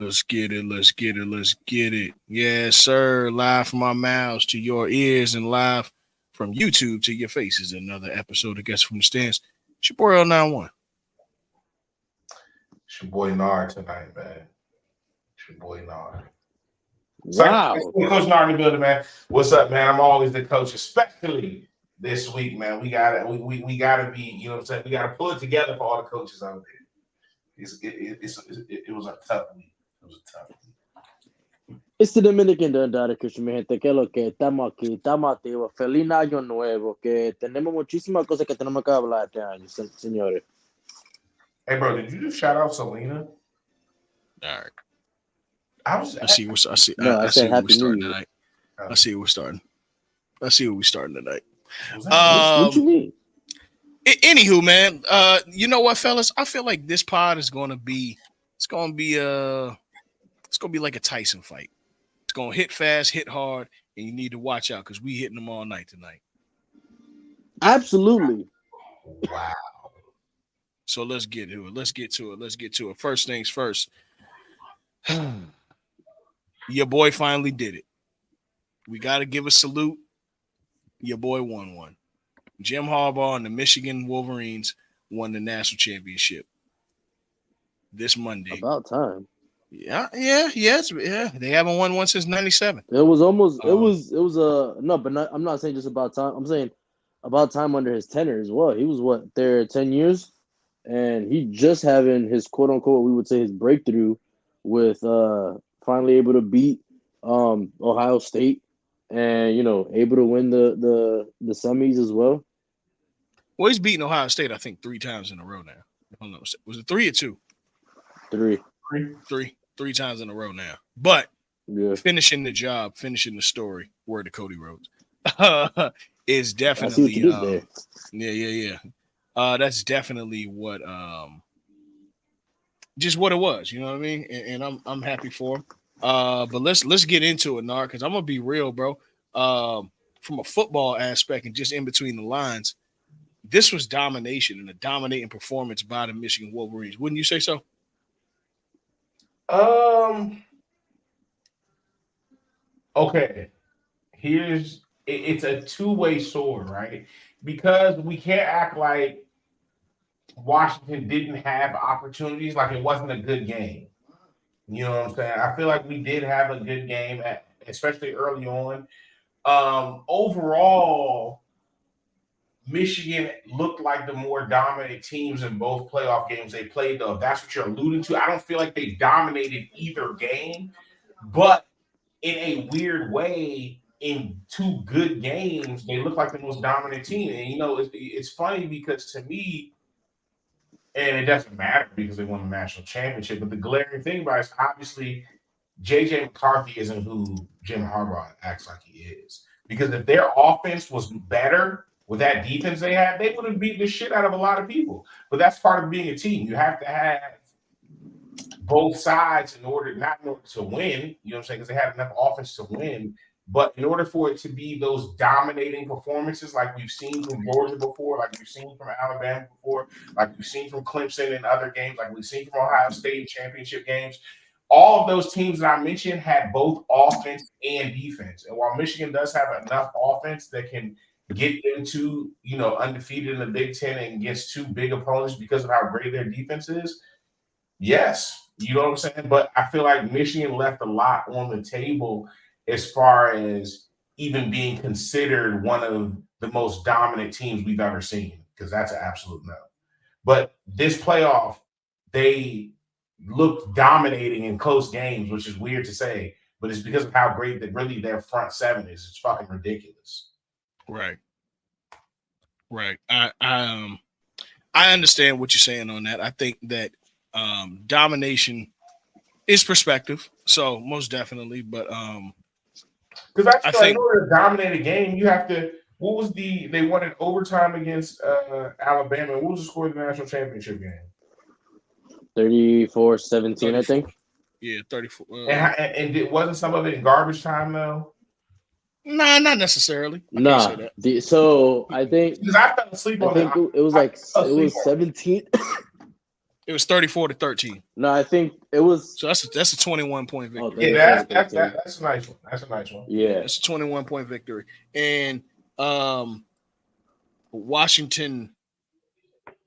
Let's get it. Let's get it. Let's get it. Yes, sir. Live from our mouths to your ears and live from YouTube to your faces. Another episode of Guess from the Stands. It's your boy L91. It's your boy Nard tonight, man. It's your boy Nard. Wow. Coach Nard in the building, man. What's up, man? I'm always the coach, especially this week, man. We gotta be, you know what I'm saying? We gotta pull it together for all the coaches out there. It was a tough week. It was a tough week. It's the Dominican Christian, mi gente, que lo que estamos aquí, estamos activos. Feliz año nuevo, que tenemos muchísimas cosas que tenemos que hablar este año, señores. Hey, bro, did you just shout out Selena? All right. I see Happy we're starting New Year. tonight. I see we're starting. I see we're starting tonight. What you mean? Anywho, man, you know what, fellas? I feel like this pod is gonna be like a Tyson fight. It's gonna hit fast, hit hard, and you need to watch out because we hitting them all night tonight. Absolutely. Wow. So let's get to it. First things first. Your boy finally did it. We got to give a salute. Your boy won one. Jim Harbaugh and the Michigan Wolverines won the national championship this Monday. About time. Yeah. They haven't won one since '97. It was almost. I'm not saying just about time. I'm saying about time under his tenure as well. He was there 10 years, and he just having his quote unquote, we would say his breakthrough with finally able to beat Ohio State and able to win the semis as well. Well, he's beaten Ohio State, I think, 3 times in a row now. I don't know. Was it 3 or 2? 3. 3 times in a row now. But yeah, finishing the job, finishing the story, word to Cody Rhodes, is definitely I see what you did there. That's definitely what just what it was, you know what I mean? And I'm happy for him. But let's get into it, Nard, because I'm gonna be real, bro. From a football aspect and just in between the lines, this was domination and a dominating performance by the Michigan Wolverines. Wouldn't you say so? Okay. It's a two-way sword, right? Because we can't act like Washington didn't have opportunities, like it wasn't a good game. You know what I'm saying? I feel like we did have a good game, especially early on. Overall, Michigan looked like the more dominant teams in both playoff games they played, though. If that's what you're alluding to. I don't feel like they dominated either game, but in a weird way, in 2 good games, they look like the most dominant team. And, it's funny because to me, and it doesn't matter because they won the national championship, but the glaring thing about it is obviously J.J. McCarthy isn't who Jim Harbaugh acts like he is. Because if their offense was better with that defense they had, they would have beaten the shit out of a lot of people. But that's part of being a team. You have to have both sides not in order to win, you know what I'm saying, because they had enough offense to win, but in order for it to be those dominating performances like we've seen from Georgia before, like we've seen from Alabama before, like we've seen from Clemson in other games, like we've seen from Ohio State championship games, all of those teams that I mentioned had both offense and defense. And while Michigan does have enough offense that can get into, undefeated in the Big Ten and against 2 big opponents because of how great their defense is, yes, you know what I'm saying? But I feel like Michigan left a lot on the table as far as even being considered one of the most dominant teams we've ever seen, because that's an absolute no. But this playoff, they looked dominating in close games, which is weird to say, but it's because of how great really their front 7 is. It's fucking ridiculous. Right. I understand what you're saying on that. I think that domination is perspective, so most definitely. But because I think in order to dominate a game, you have to. What was they won in overtime against Alabama? What was the score of the national championship game? 34-17, I think. Yeah, 34. And it wasn't some of it in garbage time though. Nah, not necessarily. I think because I fell asleep on it was 17. It was 34-13. No, I think it was. So that's a 21-point victory. Yeah, that's a nice one. That's a nice one. Yeah, it's a 21-point victory. And Washington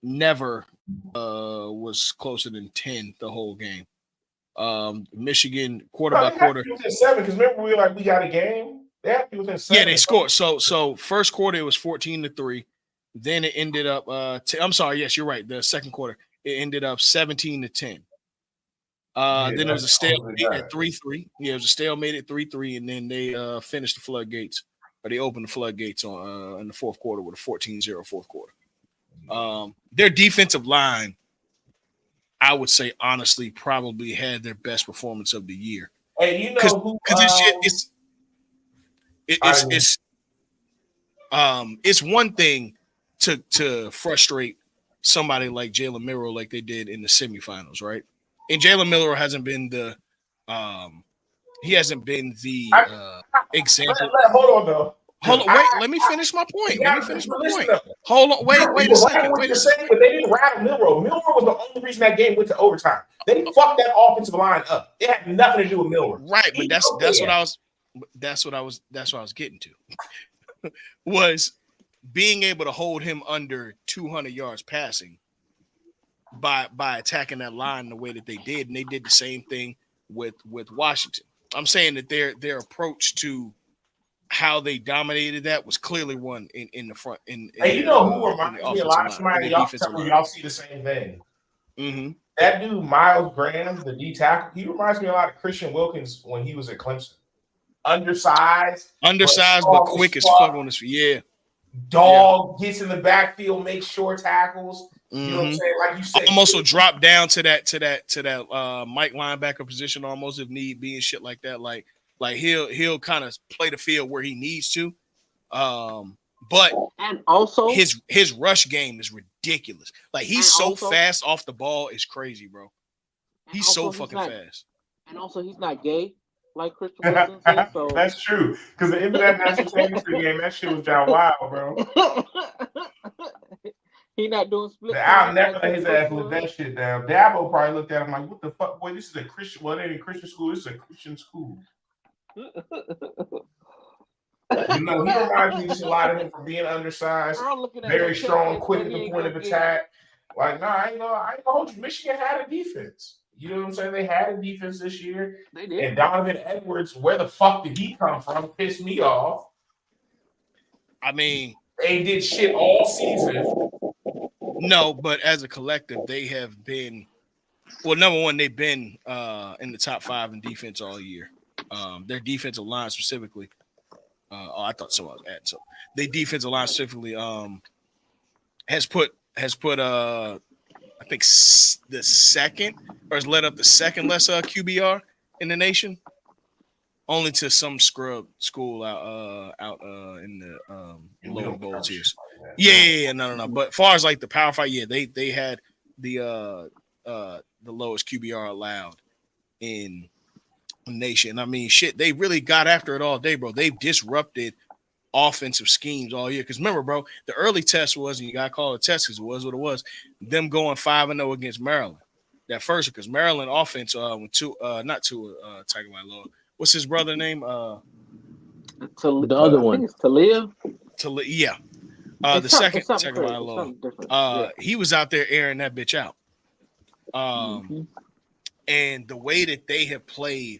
never was closer than 10 the whole game. Michigan quarter by quarter. Within 7 because remember we were like we got a game. They have to be within 7. Yeah, they scored. So first quarter it was 14-3. Then it ended up. I'm sorry. Yes, you're right. The second quarter it ended up 17-10. Then it was a stalemate at 3-3. Yeah, it was a stalemate at 3-3, and then they finished the floodgates, or they opened the floodgates on in the fourth quarter with a 14-0 fourth quarter. Their defensive line, I would say honestly, probably had their best performance of the year. And you know who? Because it's one thing to frustrate somebody like Jalen Milroe like they did in the semifinals, right? And Jalen Milroe hasn't been the example. Hold on though. Hold on, wait. Let me finish my point. Hold on, wait a second. But they didn't rattle Milroe. Milroe was the only reason that game went to overtime. They fucked that offensive line up. It had nothing to do with Milroe. Right, but that's what I was getting to. Was being able to hold him under 200 yards passing by attacking that line the way that they did, and they did the same thing with Washington. I'm saying that their approach to how they dominated that was clearly one in the front. And you know who reminds me a lot of somebody? Y'all see the same thing. Mm-hmm. That dude Miles Graham, the D tackle, he reminds me a lot of Christian Wilkins when he was at Clemson. Undersized, but quick as fuck on his feet. Yeah. Gets in the backfield, makes short tackles. You know what I'm saying? Like you said, almost will drop down to that Mike linebacker position almost if need be and shit like that. Like he'll kind of play the field where he needs to. But and also his rush game is ridiculous. Like he's so fast off the ball, it's crazy, bro. He's so fucking fast. And also he's not gay like Christian Wilson said. So that's true. Because the end of that national championship game, that shit was down wild, bro. He not doing split. I'll never let his ass live that shit down. Dabo probably looked at him like, what the fuck, boy, this is a Christian, well, it ain't a Christian school, this is a Christian school. You know, he reminds me just a lot of him from being undersized, very strong, quick at the point of attack. Like, no, I ain't gonna hold you. Michigan had a defense. You know what I'm saying? They had a defense this year. They did. And Donovan Edwards, where the fuck did he come from? Pissed me off. I mean, they did shit all season. No, but as a collective, they have been number one, they've been in the top 5 in defense all year. Their defensive line specifically. I thought someone was adding so. Their defensive line specifically has put I think the second or has led up the second less QBR in the nation, only to some scrub school out in the lower bowl tiers. Yeah, no. But as far as like the Power 5, yeah, they had the lowest QBR allowed in the nation. I mean, shit, they really got after it all day, bro. They've disrupted offensive schemes all year. Because remember, bro, the early test was, and you got to call it a test because it was what it was, them going 5-0 against Maryland. That first, because Maryland offense went to Tagovailoa. What's his brother name? The other one. It's Talia. Yeah. The second Tagovailoa. He was out there airing that bitch out. And the way that they have played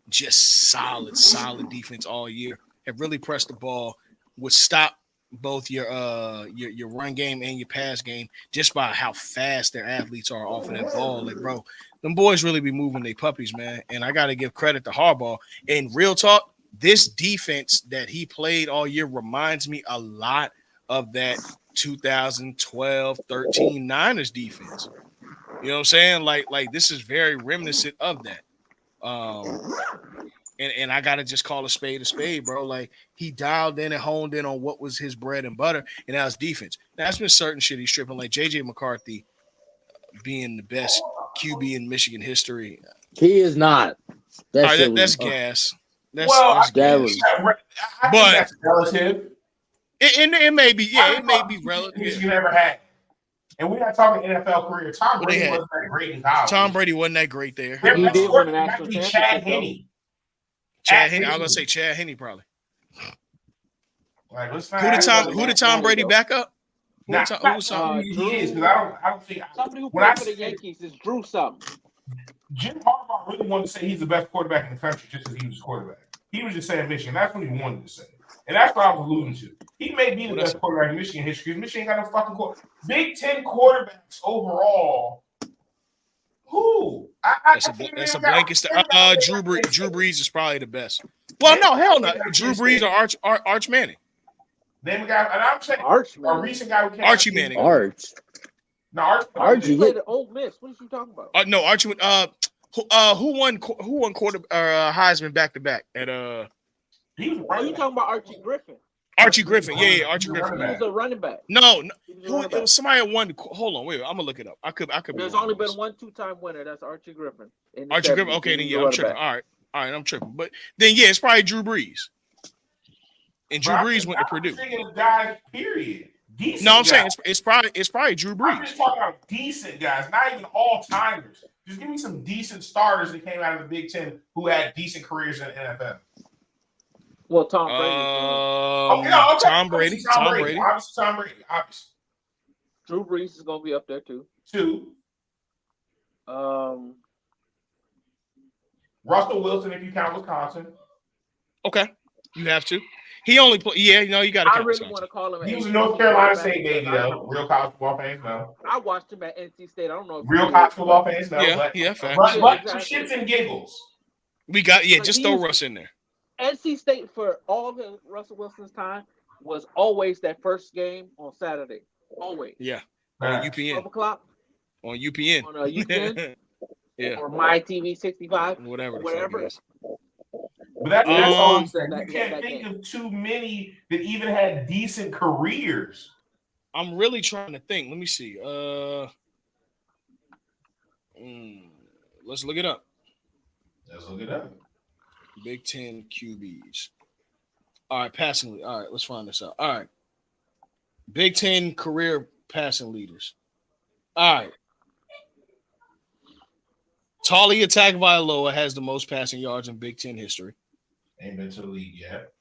just solid defense all year, have really pressed the ball, would stop both your run game and your pass game just by how fast their athletes are off of that ball. Like, bro, them boys really be moving their puppies, man. And I got to give credit to Harbaugh. And real talk, this defense that he played all year reminds me a lot of that 2012-13 Niners defense. You know what I'm saying? Like this is very reminiscent of that. And I gotta just call a spade, bro. Like he dialed in and honed in on what was his bread and butter, and that was defense. Now, that's been certain shit he's stripping, like JJ McCarthy being the best QB in Michigan history. He is not. That's gas. That's gas. I think that's relative. It may be, yeah, it may be relative. You never had. And we're not talking NFL career. Tom What they Brady had? wasn't that great in college. Tom Brady wasn't that great there. Their He best did win a quarterback national might be Chad championship, though. Henne. Chad Henne. I was gonna say Chad Henne probably. Like, let's not Who did act Tom? like Who did that. Tom Brady though. back up? Who Nah, was Tom? he Drew- is, because I don't think Somebody who when I played for the said Yankees is Drew something. Jim Harbaugh really wanted to say he's the best quarterback in the country just because he was quarterback. He was just saying Michigan. That's what he wanted to say. And that's what I was alluding to. He may be the Well, best quarterback in Michigan history because Michigan ain't got no fucking quarterback. Big Ten quarterbacks overall. Who? That's a blanket. Drew Brees is probably the best. Well, no, hell no. Drew Brees or Arch Manning. Name a guy, and I'm saying Arch, a man. recent guy who came Archie out- Manning. Arch. No, Archie. Archie He hit. played at Ole Miss. What are you talking about? No, Archie. Who won quarter Heisman back to back at He was Oh, right. you talking about Archie Griffin? Archie Griffin? Yeah, Archie He Griffin. was a running back. No, He was a who running it back. was somebody that won. Hold on, wait, I'm gonna look it up. I could. Be There's wrong only on been this. one two-time winner. That's Archie Griffin. In the Archie Griffin. 70s. Okay, He then was yeah, a I'm running tripping. back. All right, I'm tripping. But then yeah, it's probably Drew Brees. And Drew Brees went to Purdue. I'm thinking of guys, period. Decent No, I'm guys. saying it's probably Drew I'm Brees. just talking about decent guys, not even all timers. Just give me some decent starters that came out of the Big Ten who had decent careers in the NFL. Well, Tom Brady. Okay. Tom Brady. Obviously, Tom Brady. Obviously. Drew Brees is gonna be up there too. 2. Um, Russell Wilson, if you count Wisconsin. Okay, you have to. He only play. Yeah, you know you got to. I really want to call him. He was a ACC North Carolina quarterback State baby, because though. Real college football fans know. I watched him at NC State. I don't know if Real you college did, football but fans know. Yeah, facts. But some exactly. shits and giggles. We got Like, just throw Russ in there. NC State for all of Russell Wilson's time was always that first game on Saturday. Always. Yeah, on Facts. 12 UPN. o'clock On UPN. on UPN Yeah, or My TV 65. whatever. Whatever. The fuck it is. But that's Um, you can't think of too many that even had decent careers. I'm really trying to think. Let me see. Let's look it up. Let's look it up. Big Ten QBs. All right, passing lead. All right, let's find this out. All right, Big Ten career passing leaders. All right, Talia Tagovailoa has the most passing yards in Big Ten history. Ain't been to the league yet.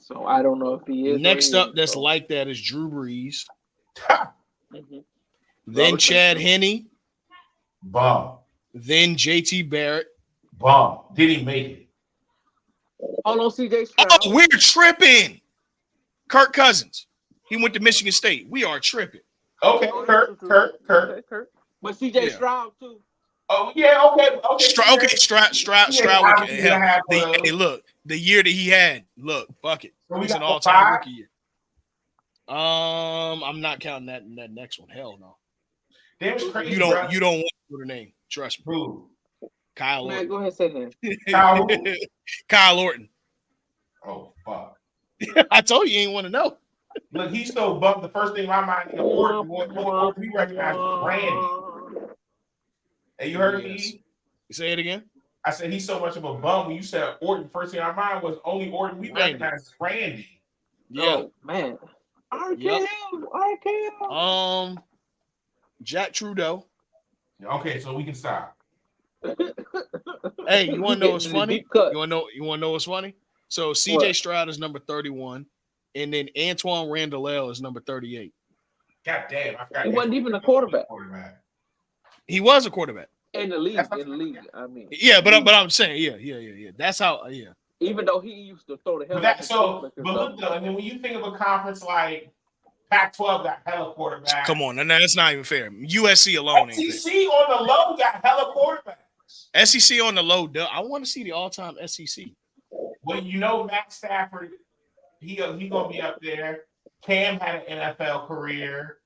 So I don't know if he is. Next up, that's like that is Drew Brees. Mhm. Then Robert Chad Kraft. Henne. Bum. Then JT Barrett. Bum. Did he make it? Hold on, CJ Stroud. Oh, we're tripping. Kirk Cousins. He went to Michigan State. We are tripping. Okay, Oh, Kurt. Okay, Kurt. But CJ Yeah. Stroud too. Oh, yeah, okay. Stroud. Yeah, Hey, look, the year that he had, look, fuck it. So we He's got an all-time 5? rookie year. I'm not counting that next one. Hell no. That was crazy. You don't want to know the name. Trust me. Who? Kyle Man, Orton. go ahead, say that. Kyle? Kyle Orton. Oh, fuck. I told you ain't want to know. Look, he's so bummed. The first thing in my mind is Orton. We recognize Randy. Hey, you heard Yes. me? You say it again? I said he's so much of a bum. When you said Orton, first thing in our mind was only Orton we Randy. recognize is Randy. Yeah. Oh, man. RKO. Jack Trudeau. Okay, so we can stop. Hey, you want to know what's Getting the funny? deep cut. You want to know what's funny? So CJ What? Stroud is number 31, and then Antoine Randall is number 38. God damn, I forgot. He wasn't even a quarterback. He was a quarterback. In the league. I mean, Yeah, but I'm saying, yeah. That's how, yeah. even though he used to throw the hell But out that, the so, quarterback but or look something. though, and then when you think of a conference like Pac-12 got hella quarterbacks. Come on, and that's not even fair. USC alone ain't SEC fair. on the low got hella quarterbacks. SEC on the low. I want to see the all-time SEC. Well, you know Matt Stafford, he gonna be up there. Cam had an NFL career.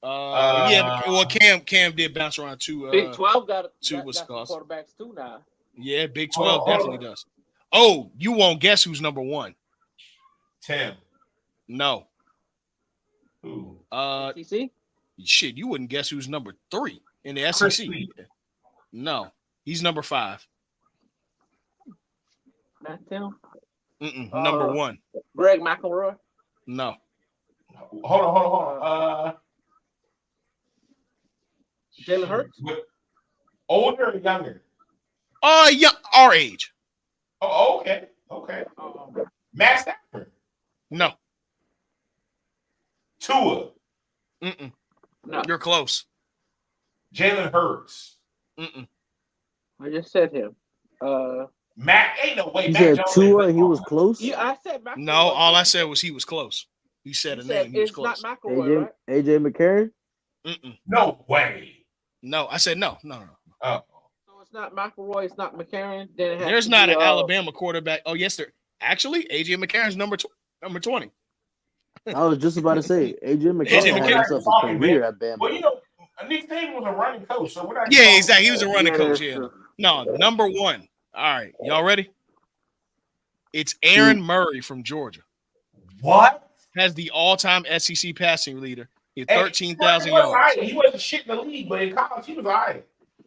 Yeah, well, Cam did bounce around too. Big 12 got some Wisconsin. quarterbacks too now. Yeah, Big Hold 12 on. definitely does. Oh, you won't guess who's number 1? Tim. No. Who? SEC? Shit, you wouldn't guess who's number 3 in the Chris SEC. Lee. No, he's number 5. Not Tim. Number 1. Greg McElroy. No. Hold on. Jalen Hurts? Older or younger? Yeah, our age. Oh, okay. Matt Stafford. No. Tua. Mm-mm. No. You're close. Jalen Hurts. Mm-mm. I just said him. Matt, ain't no way. You Matt said Jones ain't Tua playing and he was ball. close. Yeah, I said McElroy. No, all I said was he was close. He said You a said name. He was it's close. not McElroy, right? AJ McCarron. Mm-mm. No way. No, I said no. Oh. So it's not McElroy. It's not McCarron. Then it has There's to not be, an Alabama quarterback. Oh, yes, there. Actually, AJ McCarron's number 20. I was just about to say AJ AJ McCarron had McCarron. himself a career at Bama. Well, you know, Nick Saban was a running coach, so we're not. Yeah, exactly. He was a running coach. that's Yeah. true. No, number 1. All right, y'all ready? It's Aaron Murray from Georgia. What? Has the all-time SEC passing leader. He had Hey, 13,000 he wasn't yards. He wasn't shit in the league, but in college he was all right.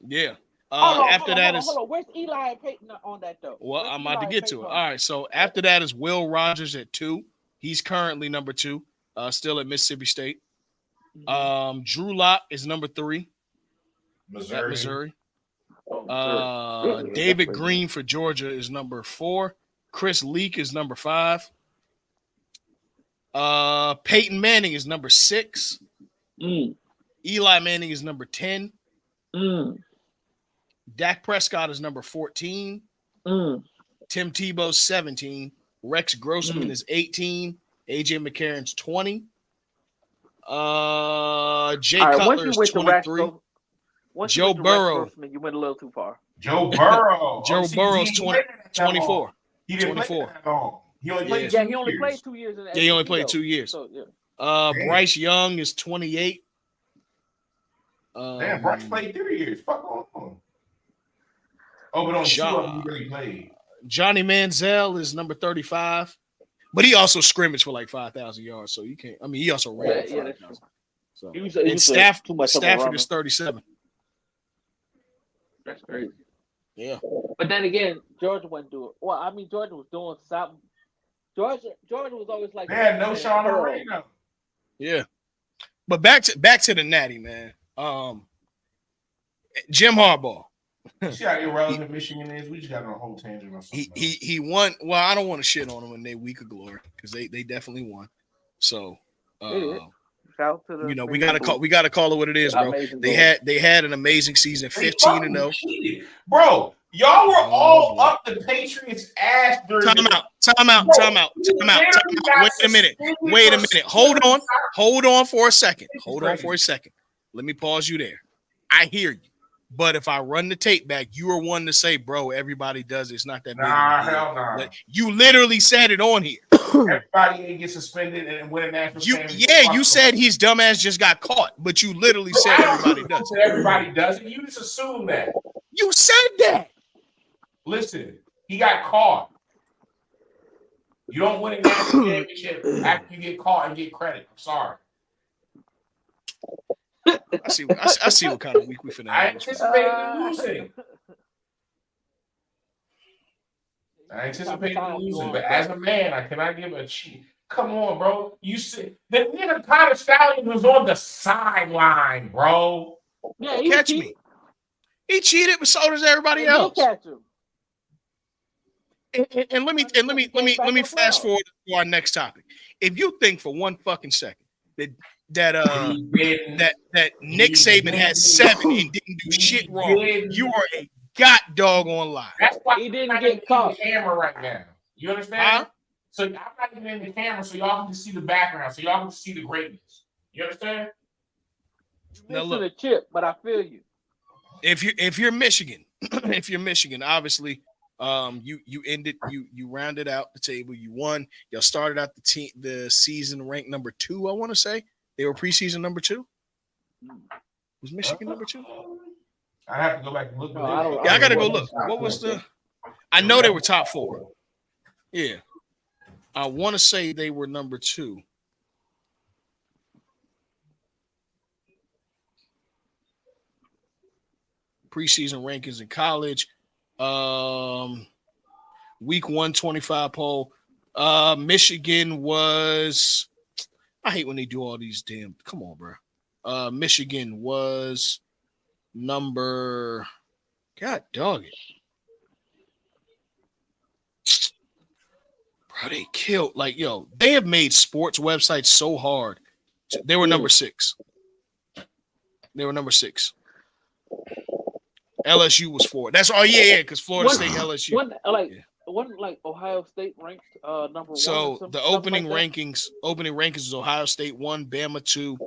Yeah. Hold on. Where's Eli and Peyton on that though? Well, Where's I'm about to Eli get and to it. Peyton All right, so after that is Will Rogers at 2. He's currently number 2, still at Mississippi State. Drew Lock is number 3 at Missouri. David Green for Georgia is number 4. Chris Leak is number 5. Peyton Manning is number 6. Eli Manning is number 10. Dak Prescott is number 14. Tim Tebow's 17. Rex Grossman is 18. AJ McCarron's 20. Jay Cutler is 23. Joe Burrow. You went a little too far. Joe Burrow. Joe Burrow's 24. He didn't 24. play that long. He only played he only played 2 years in the he only SEC, played though. 2 years. So, yeah. Bryce Young is 28. Damn, Bryce played 3 years. Fuck on. Oh, but on 2 of them he really played. Johnny Manziel is number 35. But he also scrimmaged for like 5,000 yards. So you can't. I mean, he also ran for 5,000. So. And Stafford is 37. That's crazy. Yeah. But then again, Georgia wouldn't do it. Well, I mean, Georgia was doing something. Georgia was always like. They had no Sean Moreno. Yeah. But back to the Natty, man. Jim Harbaugh. See how irrelevant Michigan is? We just got on a whole tangent or something. He won. Well, I don't want to shit on them in their week of glory because they definitely won. So Shout to the we gotta call it what it is, bro. They had an amazing season, 15-0. Bro, y'all were all up the Patriots' ass during Time out. Wait a minute. Hold on for a second. Let me pause you there. I hear you. But if I run the tape back, you are one to say, bro, everybody does it. It's not that big. Hell nah. Like, you literally said it on here. Everybody ain't get suspended and win a national championship. Yeah, you said his dumbass just got caught, but you literally said everybody does it. Everybody does it. You just assume that. You said that. Listen, he got caught. You don't win a national championship after you get caught and get credit. I'm sorry. I see what kind of week we finna have. I anticipated losing. But as a man, I cannot give a cheat. Come on, bro. You see, the nigga Connor Stallion was on the sideline, bro. Yeah, catch me. He cheated, but so does everybody else. Catch him. And let me fast forward to our next topic. If you think for one fucking second that Nick Saban had 7 and didn't do shit wrong, you are a doggone lie. That's why he didn't get caught. The camera right now. You understand? Huh? So I'm not even in the camera, so y'all can see the background, so y'all can see the greatness. You understand? Now look, the chip, but I feel you. If you're Michigan, obviously, you rounded out the table. You won. Y'all started out the season ranked number 2. I want to say they were preseason number 2. Was Michigan number 2? I have to go back and look. I gotta go look. What was the? I know they were top 4. Yeah, I want to say they were number 2. Preseason rankings in college. Week 125 poll. Michigan was. I hate when they do all these damn. Come on, bro. Michigan was number. God dog it, bro. They killed they have made sports websites so hard. They were number 6. They were number 6. LSU was 4. That's yeah, because Florida State, LSU. Yeah. Wasn't like Ohio State ranked number 1 or So something? the Something opening like that? rankings is Ohio State 1, Bama 2,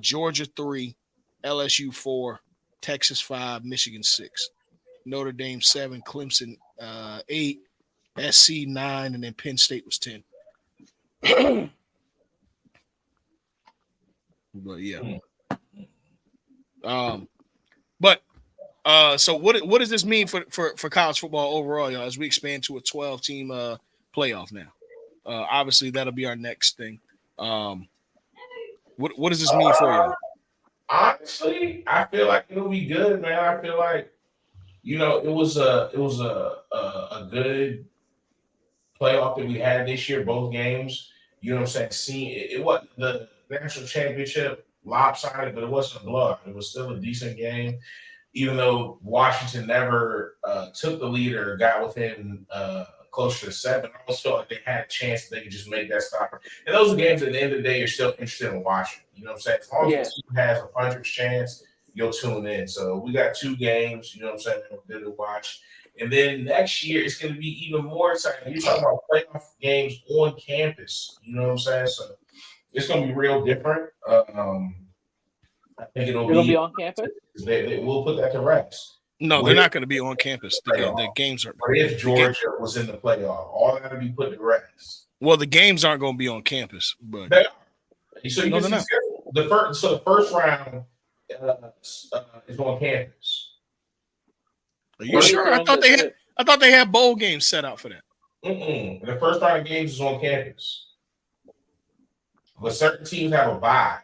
Georgia 3, LSU 4, Texas 5, Michigan 6, Notre Dame 7, Clemson 8, SC 9, and then Penn State was 10. But yeah. But so what does this mean for college football overall, as we expand to a 12-team playoff now? Obviously that'll be our next thing. What does this mean for y'all? Honestly, I feel like it'll be good, man. I feel like it was a good playoff that we had this year, both games. You know what I'm saying? Seeing it wasn't the national championship lopsided, but it wasn't a blowout. It was still a decent game, even though Washington never took the lead or got within closer to 7. I almost felt like they had a chance that they could just make that stop. And those are games at the end of the day you're still interested in watching. You know what I'm saying? As long as the team has a 100% chance, you'll tune in. So we got 2 games, you know what I'm saying, that we're good to watch. And then next year, it's going to be even more exciting. You're talking about playoff games on campus. You know what I'm saying? So it's going to be real different. I think it'll be on campus. They will put that to rest. No, they're not going to be on campus. The games are. But if Georgia was in the playoff, all that to be put to rest. Well, the games aren't going to be on campus, but they are. So you can see the first round is on campus. Are you sure? I thought they had bowl games set out for that. The first round of games is on campus, but certain teams have a bye.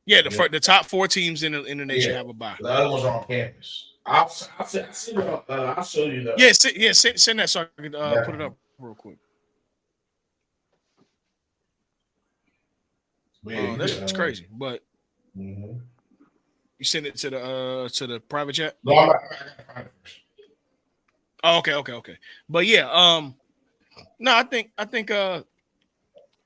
Yeah, the top 4 teams in the nation have a bye. The other ones are on campus. I'll show you that. Yeah, send that so I can put it up real quick. That's crazy. But you send it to the private chat. No, I'm not. Oh, okay. But yeah, no, I think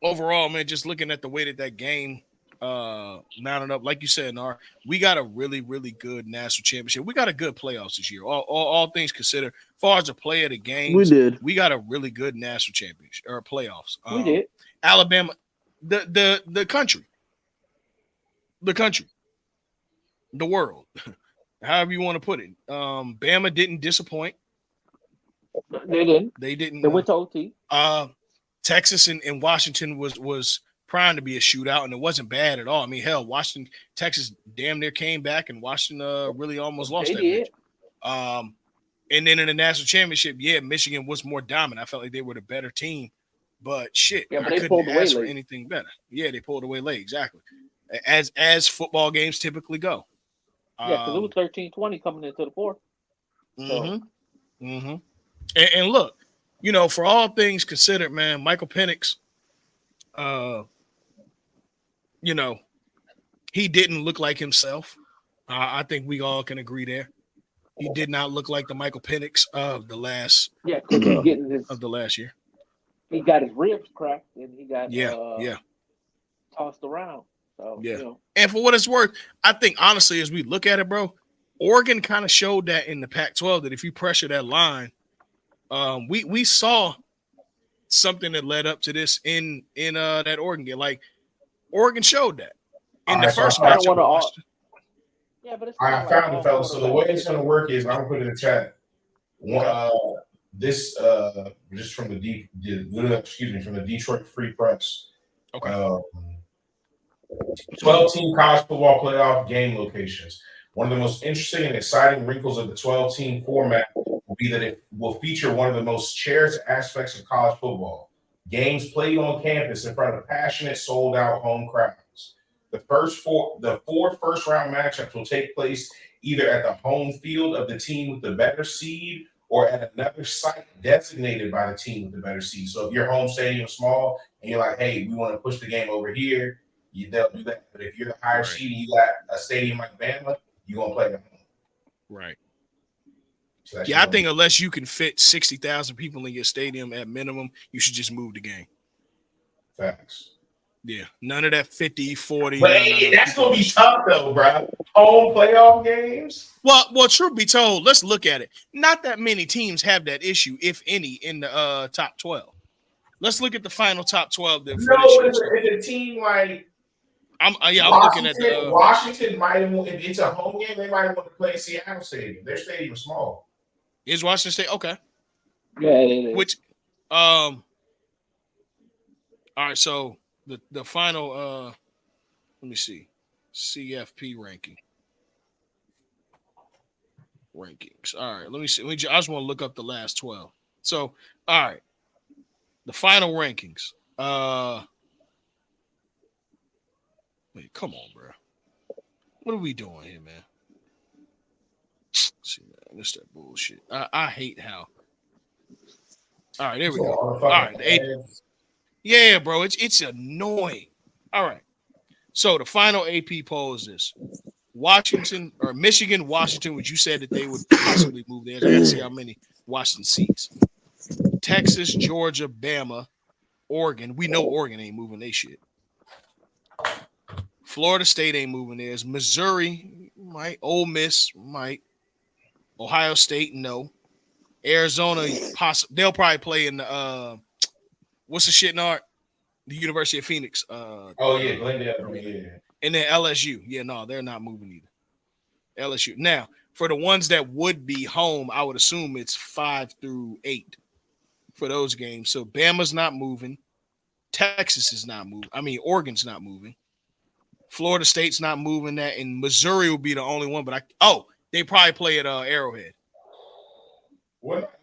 overall, man, just looking at the way that game mounted up, like you said, Nar, we got a really, really good national championship. We got a good playoffs this year. All things considered, as far as the play of the games, we got a really good national championship or playoffs. We did. Alabama, the country, the world, however you want to put it. Bama didn't disappoint. They didn't. They went to OT. Texas and Washington was primed to be a shootout, and it wasn't bad at all. I mean, hell, Texas damn near came back, and Washington really almost lost that match. And then in the national championship, Michigan was more dominant. I felt like they were the better team, but shit, I couldn't ask for anything better. Yeah, they pulled away late, exactly, as football games typically go. Yeah, because it was 13-20 coming into the 4th. And look, for all things considered, man, Michael Penix, he didn't look like himself. I think we all can agree there. He did not look like the Michael Penix of the last of the last year. He got his ribs cracked and he got tossed around. So And for what it's worth, I think honestly, as we look at it, bro, Oregon kind of showed that in the Pac-12 that if you pressure that line, we saw something that led up to this in that Oregon game. Like Oregon showed that in the first match. Yeah, but I found it, fellas. So the way it's going to work is I'm going to put it in the chat. This just from the Detroit Free Press. Okay. 12-team college football playoff game locations. One of the most interesting and exciting wrinkles of the 12-team format will be that it will feature one of the most cherished aspects of college football: games played on campus in front of passionate, sold-out home crowds. The four first-round matchups will take place either at the home field of the team with the better seed or at another site designated by the team with the better seed. So if your home stadium is small and you're like, hey, we want to push the game over here, they'll do that. But if you're the higher seed and you got a stadium like Bama, you're gonna play at home. Right. So that's Yeah, I think unless you can fit 60,000 people in your stadium at minimum, you should just move the game. facts. Yeah, none of that 50, 40. But No. that's gonna be tough though, bro. Home playoff games. Well, truth be told, let's look at it. Not that many teams have that issue, if any, in the top 12. Let's look at the final top 12 then for this No, year. it's a team like I'm looking at the Washington might have. If it's a home game, they might want to play in Seattle Stadium. Their stadium is small. is Washington State okay? Yeah, it is. Which all right, so the final let me see. CFP rankings. All right, let me see. I just want to look up the last 12. So, all right. The final rankings. Wait, come on, bro. What are we doing here, man? See, man, this that bullshit. I hate how. All right, there we go. All right, yeah, bro, it's annoying. All right, so the final AP poll is this: Washington or Michigan, Washington, which you said that they would possibly move there. I got to see how many Washington seats. Texas, Georgia, Bama, Oregon. We know Oregon ain't moving they shit. Florida State ain't moving theirs. Missouri might. Ole Miss might. Ohio State, no. Arizona, possibly. They'll probably play in the what's the shit in art? The University of Phoenix. Glendale. Yeah. And then LSU. Yeah, no, they're not moving either. LSU. Now, for the ones that would be home, I would assume it's 5 through 8 for those games. So Bama's not moving. Texas is not moving. I mean, Oregon's not moving. Florida State's not moving that, and Missouri will be the only one. But they probably play at Arrowhead. What?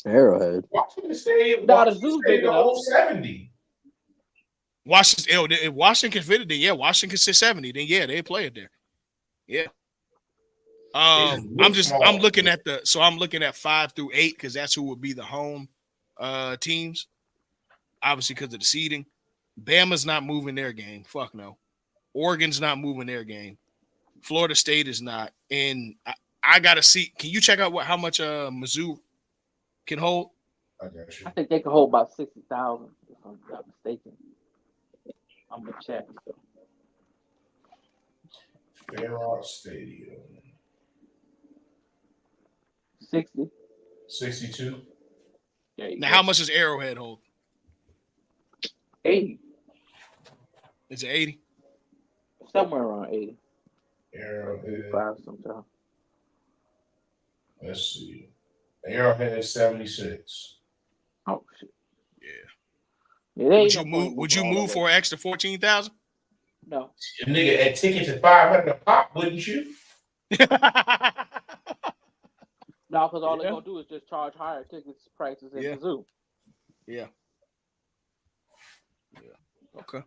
Arrowhead. Washington State. No, the zoo's big enough. 70. Washington, if Washington can fit it, then yeah, Washington can sit 70. Then yeah, they play it there. Yeah. I'm looking at 5 through 8 because that's who would be the home teams. Obviously, because of the seeding. Bama's not moving their game. Fuck no. Oregon's not moving their game. Florida State is not. And I gotta see. Can you check out how much Mizzou can hold? I got you. I think they can hold about 60,000, if I'm not mistaken. I'm gonna check. Fairrock Stadium. 60. 62. Now, how much does Arrowhead hold? 80. Is it 80? Somewhere around 80. Arrowhead. 5 sometimes. Let's see. Arrowhead 76. Oh shit. Yeah. Would you move for an extra 14,000? No. Nigga, at tickets at $500 a pop, wouldn't you? No, because all they're gonna do is just charge higher tickets prices in the zoo. Yeah. Okay.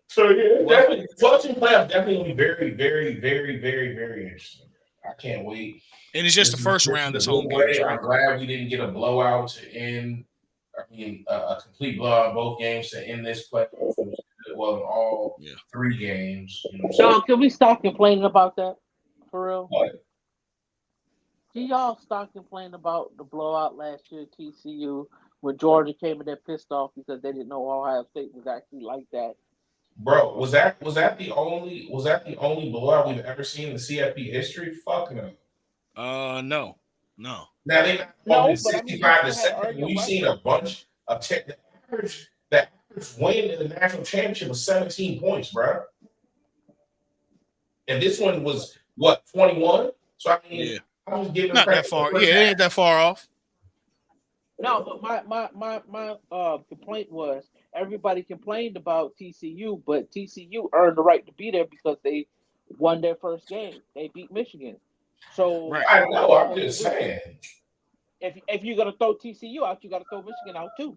So yeah, definitely watching playoffs definitely gonna be very, very, very, very, very interesting. I can't wait. And it's just the first round this home game. Right? I'm glad we didn't get a blowout to end. I mean, a complete blowout both games to end this play. Well, in all 3 games. You know Sean, can we stop complaining about that? For real? What? Can y'all stop complaining about the blowout last year at TCU when Georgia came in there pissed off because they didn't know Ohio State was actually like that? Bro, was that the only blowout we've ever seen in the CFP history? Fuck no. No. Now they got 65 to 7. We've seen a bunch of the average win in the national championship was 17 points, bro. And this one was what, 21? So I mean, I was giving not that far. Yeah, it ain't that far off. No, but my complaint was everybody complained about TCU, but TCU earned the right to be there because they won their first game. They beat Michigan. So I know. I'm just saying. If you're gonna throw TCU out, you got to throw Michigan out too.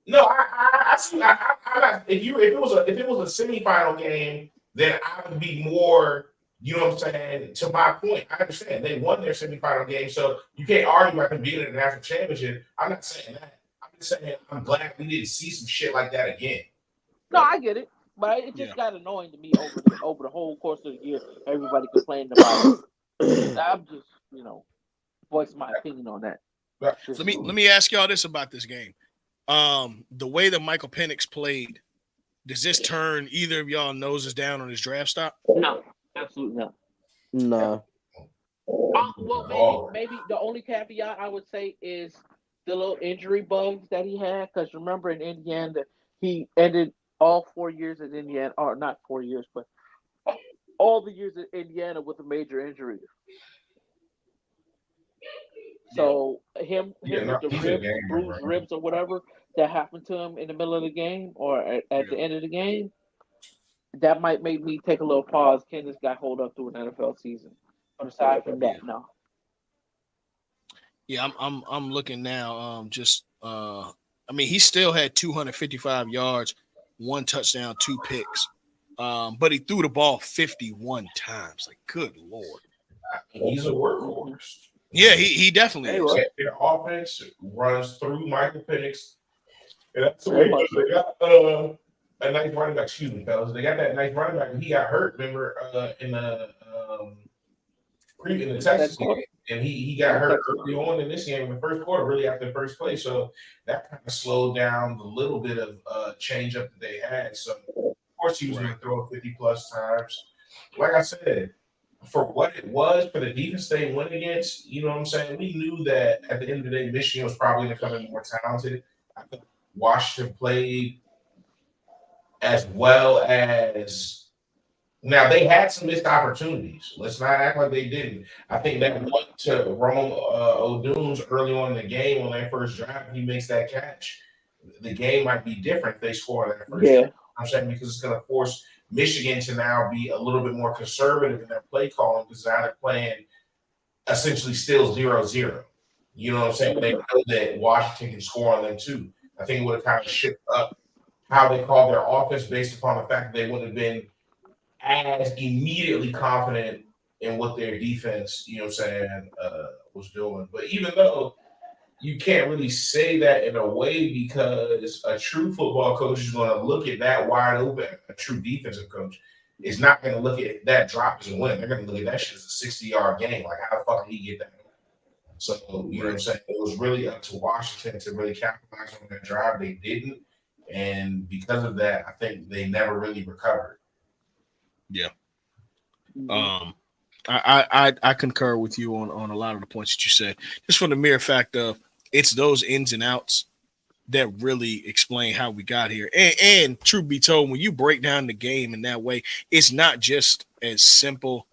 No, I see. I'm not. If it was a semifinal game, then I would be more. You know what I'm saying? To my point, I understand they won their semifinal game, so you can't argue about them being in the national championship. I'm not saying that. I'm just saying I'm glad we didn't see some shit like that again. No, I get it, But it Yeah. just got annoying to me over the whole course of the year. Everybody complaining about it. I'm just voice my opinion on that. Let Just me ask y'all this about this game. The way that Michael Penix played, does this turn either of y'all noses down on his draft stock? no, absolutely not. Nah. Well, maybe the only caveat I would say is the little injury bugs that he had. Because remember, in Indiana, he ended all 4 years in Indiana, or not 4 years, but all the years in Indiana with a major injury. So him Yeah, no, with the he's a ribs, gamer, bruised bro. ribs or whatever that happened to him in the middle of the game or at Yeah. the end of the game, that might make me take a little pause. Can this guy hold up through an NFL season? But aside from Yeah. that, no. Yeah, I'm looking now. I mean, he still had 255 yards, 1 touchdown, 2 picks. But he threw the ball 51 times. Like, good lord. He's a Mm-hmm. workhorse. Yeah, he definitely Hey, is. well, Their offense runs through Michael Penix. And that's the very way much so. they got a nice running back. Excuse me, fellas. They got that nice running back. He got hurt, remember, in the Texas Second game. quarter, And he in got the hurt Texas one. early on in this game in the first quarter, really after the first play. So that kind of slowed down the little bit of change up that they had. So, of course, he was going Right. to throw it 50 plus times. Like I said, for what it was, for the defense they went against, you know what I'm saying? We knew that at the end of the day, Michigan was probably going to come in more talented. I think Washington played as well as now they had some missed opportunities. Let's not act like they didn't. I think that one to Rome O'Doones early on in the game on that first drive, he makes that catch. The game might be different if they score that first drive. Yeah. I'm saying because it's going to force Michigan to now be a little bit more conservative in their play calling because now they're playing essentially still 0-0. You know what I'm saying? They know that Washington can score on them too. I think it would have kind of shifted up how they call their offense based upon the fact that they wouldn't have been as immediately confident in what their defense, you know what I'm saying, was doing. But even though you can't really say that in a way because a true football coach is going to look at that wide open, a true defensive coach is not going to look at that drop as a win. They're going to look at that shit as a 60-yard game. Like, how the fuck did he get that? So, you know what I'm saying? It was really up to Washington to really capitalize on that drive. They didn't. And because of that, I think they never really recovered. Yeah. Mm-hmm. I concur with you on a lot of the points that you said. Just from the mere fact of it's those ins and outs that really explain how we got here. And truth be told, when you break down the game in that way, it's not just as simple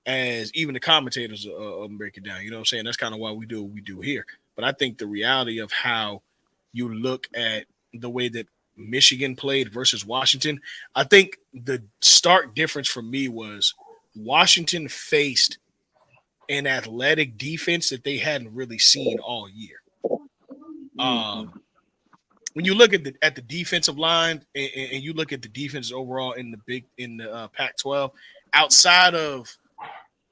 as even the commentators break it down. You know what I'm saying? That's kind of why we do what we do here. But I think the reality of how you look at the way that Michigan played versus Washington, I think the stark difference for me was Washington faced an athletic defense that they hadn't really seen all year. Mm-hmm. When you look at the defensive line and you look at the defense overall in the Pac-12, outside of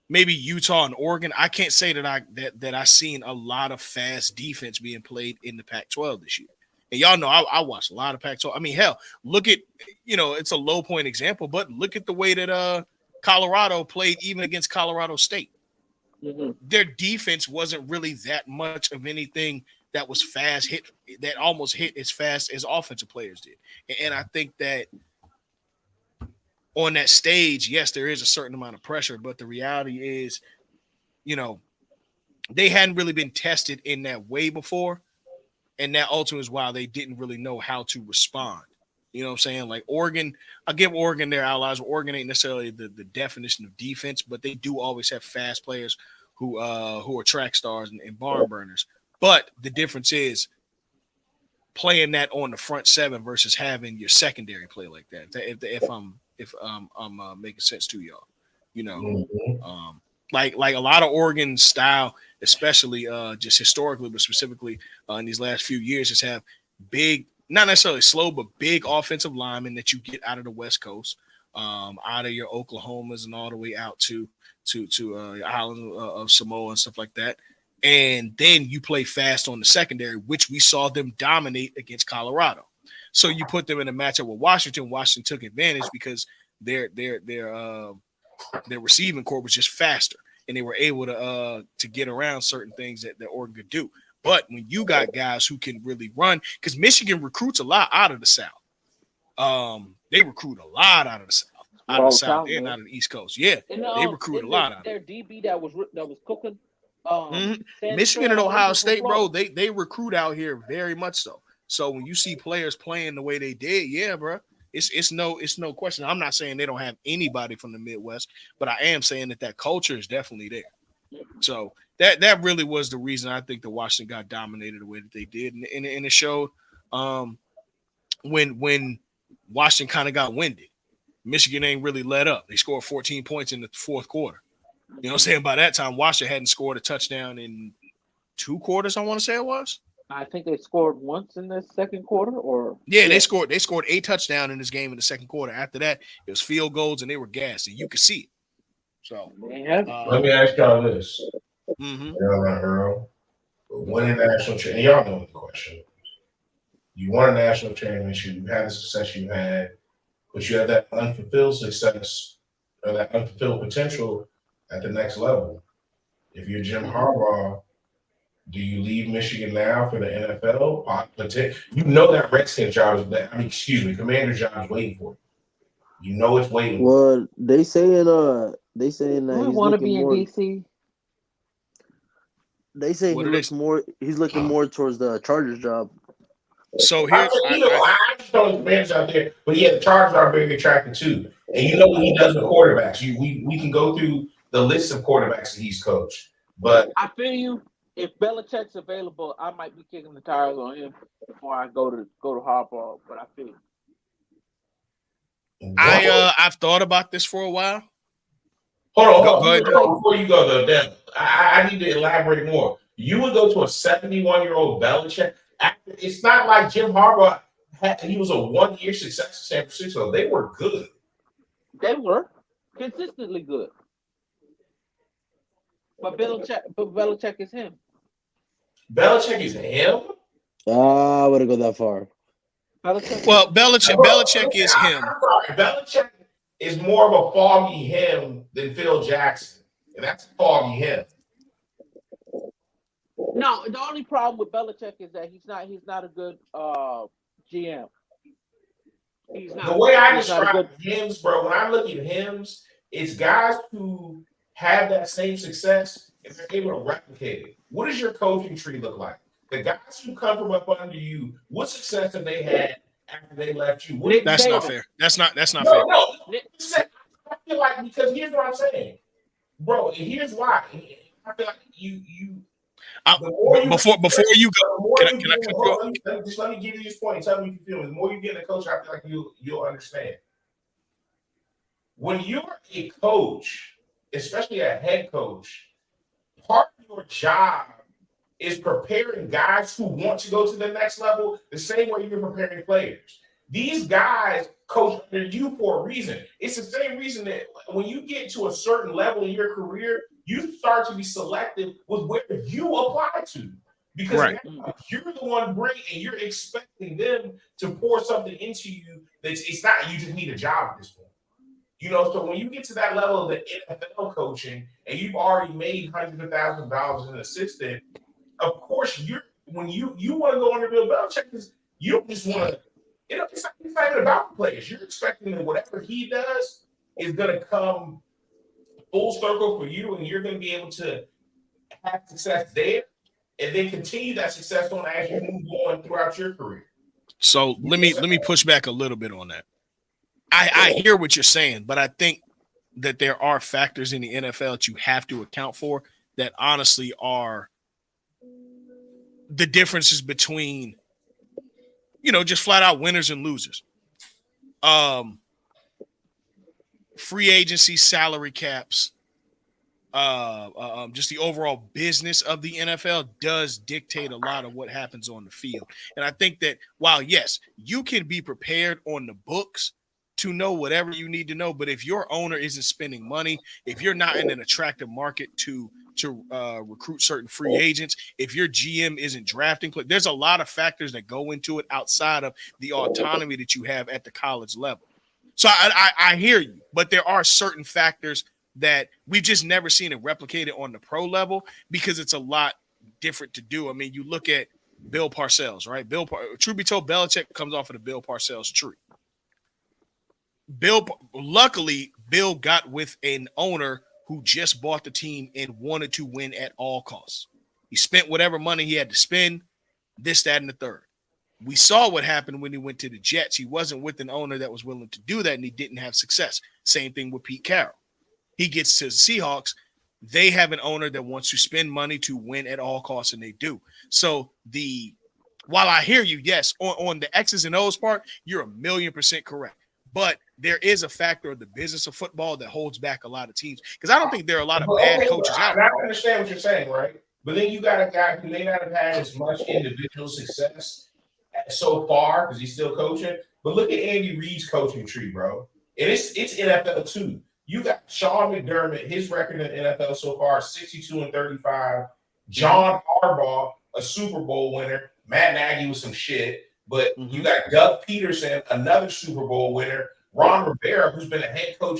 maybe Utah and Oregon, I can't say that I seen a lot of fast defense being played in the Pac-12 this year. And y'all know I watched a lot of Pac-12. I mean, hell, look at it's a low point example, but look at the way that Colorado played even against Colorado State. Mm-hmm. Their defense wasn't really that much of anything that was fast hit that almost hit as fast as offensive players did. And I think that on that stage, yes, there is a certain amount of pressure, but the reality is, they hadn't really been tested in that way before. And that ultimately is why they didn't really know how to respond. You know what I'm saying? Like Oregon, I give Oregon their allies. Oregon ain't necessarily the definition of defense, but they do always have fast players who are track stars and barn burners. But the difference is playing that on the front seven versus having your secondary play like that. If I'm making sense to y'all, you know, Mm-hmm. like a lot of Oregon style, especially just historically, but specifically in these last few years, just have big, not necessarily slow, but big offensive linemen that you get out of the West Coast, out of your Oklahomas and all the way out to island of Samoa and stuff like that. And then you play fast on the secondary, which we saw them dominate against Colorado. So you put them in a matchup with Washington. Washington took advantage because their receiving core was just faster, and they were able to get around certain things that Oregon could do. But when you got guys who can really run, because Michigan recruits a lot out of the South. They recruit a lot out of the South, out of the South, and out of the East Coast. Yeah, And they recruit a lot out of their DB that was cooking. Michigan and Ohio State, bro, Florida. they recruit out here very much so. So when you see players playing the way they did, yeah, bro, it's no question. I'm not saying they don't have anybody from the Midwest, but I am saying that culture is definitely there. So that really was the reason I think the Washington got dominated the way that they did, and it showed when Washington kind of got winded. Michigan ain't really let up. They scored 14 points in the fourth quarter. You know what I'm saying? By that time, Washington hadn't scored a touchdown in 2 quarters, I want to say it was. I think they scored once in the second quarter, or they scored 8 touchdowns in this game in the second quarter. After that, it was field goals and they were gassed, and you could see it. So let me ask y'all this. Earl, winning national championship, and y'all know the question. You won a national championship, you had the success you had, but you have that unfulfilled success or that unfulfilled potential at the next level. If you're Jim Harbaugh, do you leave Michigan now for the NFL? You know that Redskins job is Commander job is waiting for you. You know it's waiting. Well, they saying that he's want to be in DC. They say he's looking more towards the Chargers job. So here, I just don't know the fans out there, but yeah, the Chargers are very attractive too. And you know what he does with quarterbacks. We can go through the list of quarterbacks that he's coached. But I feel you. If Belichick's available, I might be kicking the tires on him before I go to Harbaugh. But I feel you. I've thought about this for a while. Hold on. Go ahead. Before you go though, Dan, I need to elaborate more. You would go to a 71-year-old Belichick. It's not like Jim Harbaugh he was a 1-year success in San Francisco. They were good. They were consistently good. But Belichick is him. Belichick is him? I wouldn't go that far. Belichick is him. I'm sorry. Belichick is more of a foggy him than Phil Jackson. And that's a foggy him. No, the only problem with Belichick is that he's not a good GM. He's not. The way I describe hymns, bro, when I look at hymns, it's guys who have that same success and they're able to replicate it. What does your coaching tree look like? The guys who come from up under you, what success have they had after they left you? That's not fair. That's not fair. No. I feel like, because here's what I'm saying, bro. And here's why. I feel like you. Before you go, can I just let me give you this point. Tell me if you feel me. The more you get in a coach, I feel like you'll understand. When you're a coach, especially a head coach, part of your job is preparing guys who want to go to the next level the same way you're preparing players. These guys coach under you for a reason. It's the same reason that when you get to a certain level in your career, you start to be selective with where you apply to. Because now you're the one bringing, and you're expecting them to pour something into you it's not you just need a job at this point. You know, so when you get to that level of the NFL coaching and you've already made hundreds of thousands of dollars as an assistant, of course when you want to go under Bill Belichick, because you don't just want to, it's not even about the players. You're expecting that whatever he does is going to come full circle for you, and you're going to be able to have success there and then continue that success on as you move on throughout your career. So let me push back a little bit on that. I hear what you're saying, but I think that there are factors in the NFL that you have to account for that honestly are the differences between, just flat out winners and losers. Free agency, salary caps, just the overall business of the NFL does dictate a lot of what happens on the field. And I think that while, yes, you can be prepared on the books, to know whatever you need to know. But if your owner isn't spending money, if you're not in an attractive market to recruit certain free agents, if your GM isn't drafting, there's a lot of factors that go into it outside of the autonomy that you have at the college level. So I hear you, but there are certain factors that we've just never seen it replicated on the pro level because it's a lot different to do. I mean, you look at Bill Parcells, right? Truth be told, Belichick comes off of the Bill Parcells tree. Luckily, Bill got with an owner who just bought the team and wanted to win at all costs. He spent whatever money he had to spend, this, that, and the third. We saw what happened when he went to the Jets. He wasn't with an owner that was willing to do that, and he didn't have success. Same thing with Pete Carroll. He gets to the Seahawks. They have an owner that wants to spend money to win at all costs, and they do. So while I hear you, yes, on the X's and O's part, you're 1,000,000% correct. But there is a factor of the business of football that holds back a lot of teams because I don't think there are a lot of bad coaches out there. I understand what you're saying, right? But then you got a guy who may not have had as much individual success so far because he's still coaching. But look at Andy Reid's coaching tree, bro. And it's NFL too. You got Sean McDermott, his record in the NFL so far, 62-35. John Harbaugh, a Super Bowl winner. Matt Nagy was some shit. But you got Doug Peterson, another Super Bowl winner. Ron Rivera, who's been a head coach,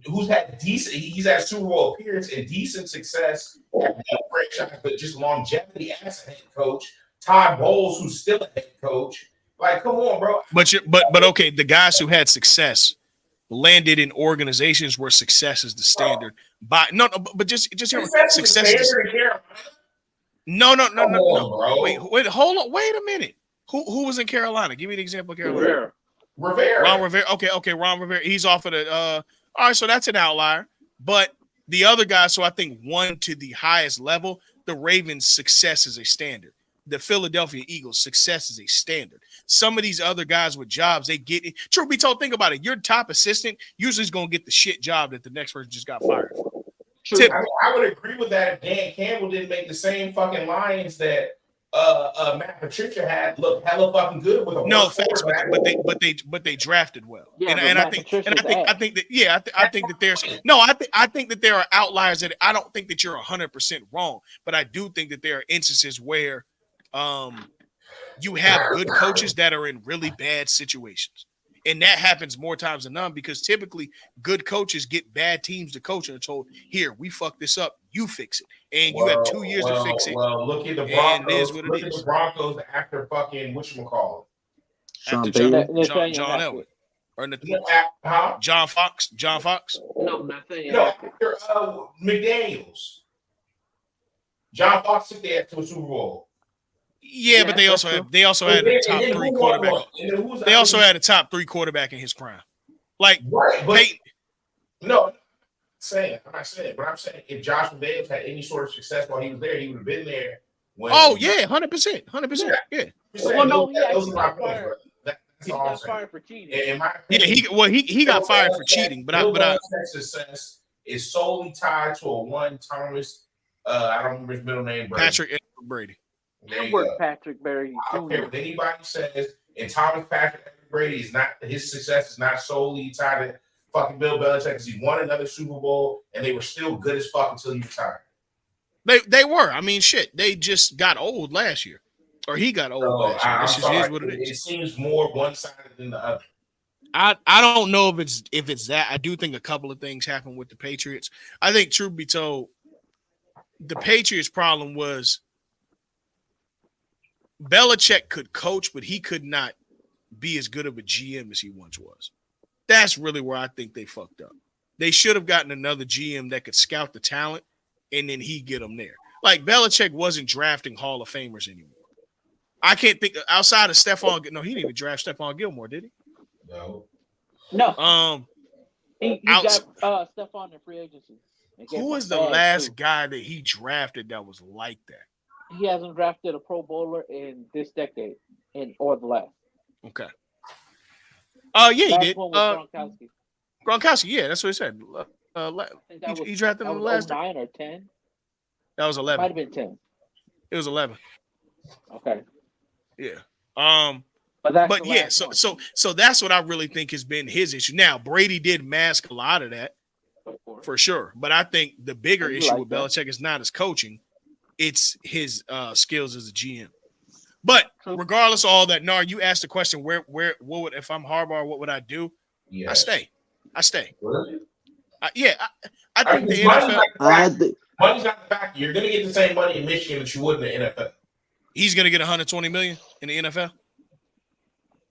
he's had Super Bowl appearance and decent success at that franchise, but just longevity as a head coach. Todd Bowles, who's still a head coach. Like, come on, bro. But okay, the guys who had success landed in organizations where success is the standard. But just hear success is no. Wait, hold on. Wait a minute. Who was in Carolina? Give me an example of Carolina. Rivera. Ron Rivera. Okay, Ron Rivera. He's off of the all right, so that's an outlier. But the other guys, so I think one to the highest level, the Ravens' success is a standard. The Philadelphia Eagles' success is a standard. Some of these other guys with jobs, they get it. Truth be told, think about it. Your top assistant usually is going to get the shit job that the next person just got fired for. I would agree with that if Dan Campbell didn't make the same fucking lines that Matt Patricia had look hella fucking good with a no facts, but they drafted well. Yeah, I think that there's I think that there are outliers that I don't think that you're 100% wrong, but I do think that there are instances where you have good coaches that are in really bad situations. And that happens more times than none because typically good coaches get bad teams to coach and are told, here, we fucked this up, you fix it. And you had 2 years to fix it. Well, look at the Broncos. Look at the Broncos after fucking whatchamacallit. After John Elway. Or John Fox. No, after McDaniels. John Fox took that to a Super Bowl. Yeah, but they also had a top 3 quarterback. They also had a top 3 quarterback in his prime. Like, right, but I'm not saying. But I'm saying if Josh McDaniels had any sort of success while he was there, he would have been there. 100%. Yeah. Well, no, he actually got fired. He got fired for cheating. He got fired for cheating. But success is solely tied to a one Thomas. I don't remember his middle name. Patrick Brady. Patrick Brady. I don't care what anybody says. And Thomas Patrick Brady is not his success is not solely tied to fucking Bill Belichick because he won another Super Bowl and they were still good as fuck until he retired. They were. I mean, shit. They just got old last year, or he got old last year. This is what it is. It seems more one-sided than the other. I don't know if it's that. I do think a couple of things happened with the Patriots. I think, truth be told, the Patriots' problem was Belichick could coach, but he could not be as good of a GM as he once was. That's really where I think they fucked up. They should have gotten another GM that could scout the talent, and then he get them there. Like, Belichick wasn't drafting Hall of Famers anymore. I can't think outside of Stephon. No, he didn't even draft Stephon Gilmore, did he? No. He got Stephon in free agency. Who was the last guy that he drafted that was like that? He hasn't drafted a Pro Bowler in this decade, or the last. Okay. Yeah, he did. Gronkowski. Gronkowski, yeah, that's what he said. He drafted him the last 9 or 10. That was 11. Might have been 10. It was 11. Okay. Yeah. But that's But the yeah, last one. so that's what I really think has been his issue. Now Brady did mask a lot of that Of course. for sure, but I think the bigger You issue like with that. Belichick is not his coaching; it's his skills as a GM. But True. regardless of all that, Nar, you asked the question: what would if I'm Harbaugh? What would I do? Yes. I stay. Really? I think the money's NFL. not the I factor. think Money's not the factor. You're going to get the same money in Michigan that you would in the NFL. He's going to get 120 million in the NFL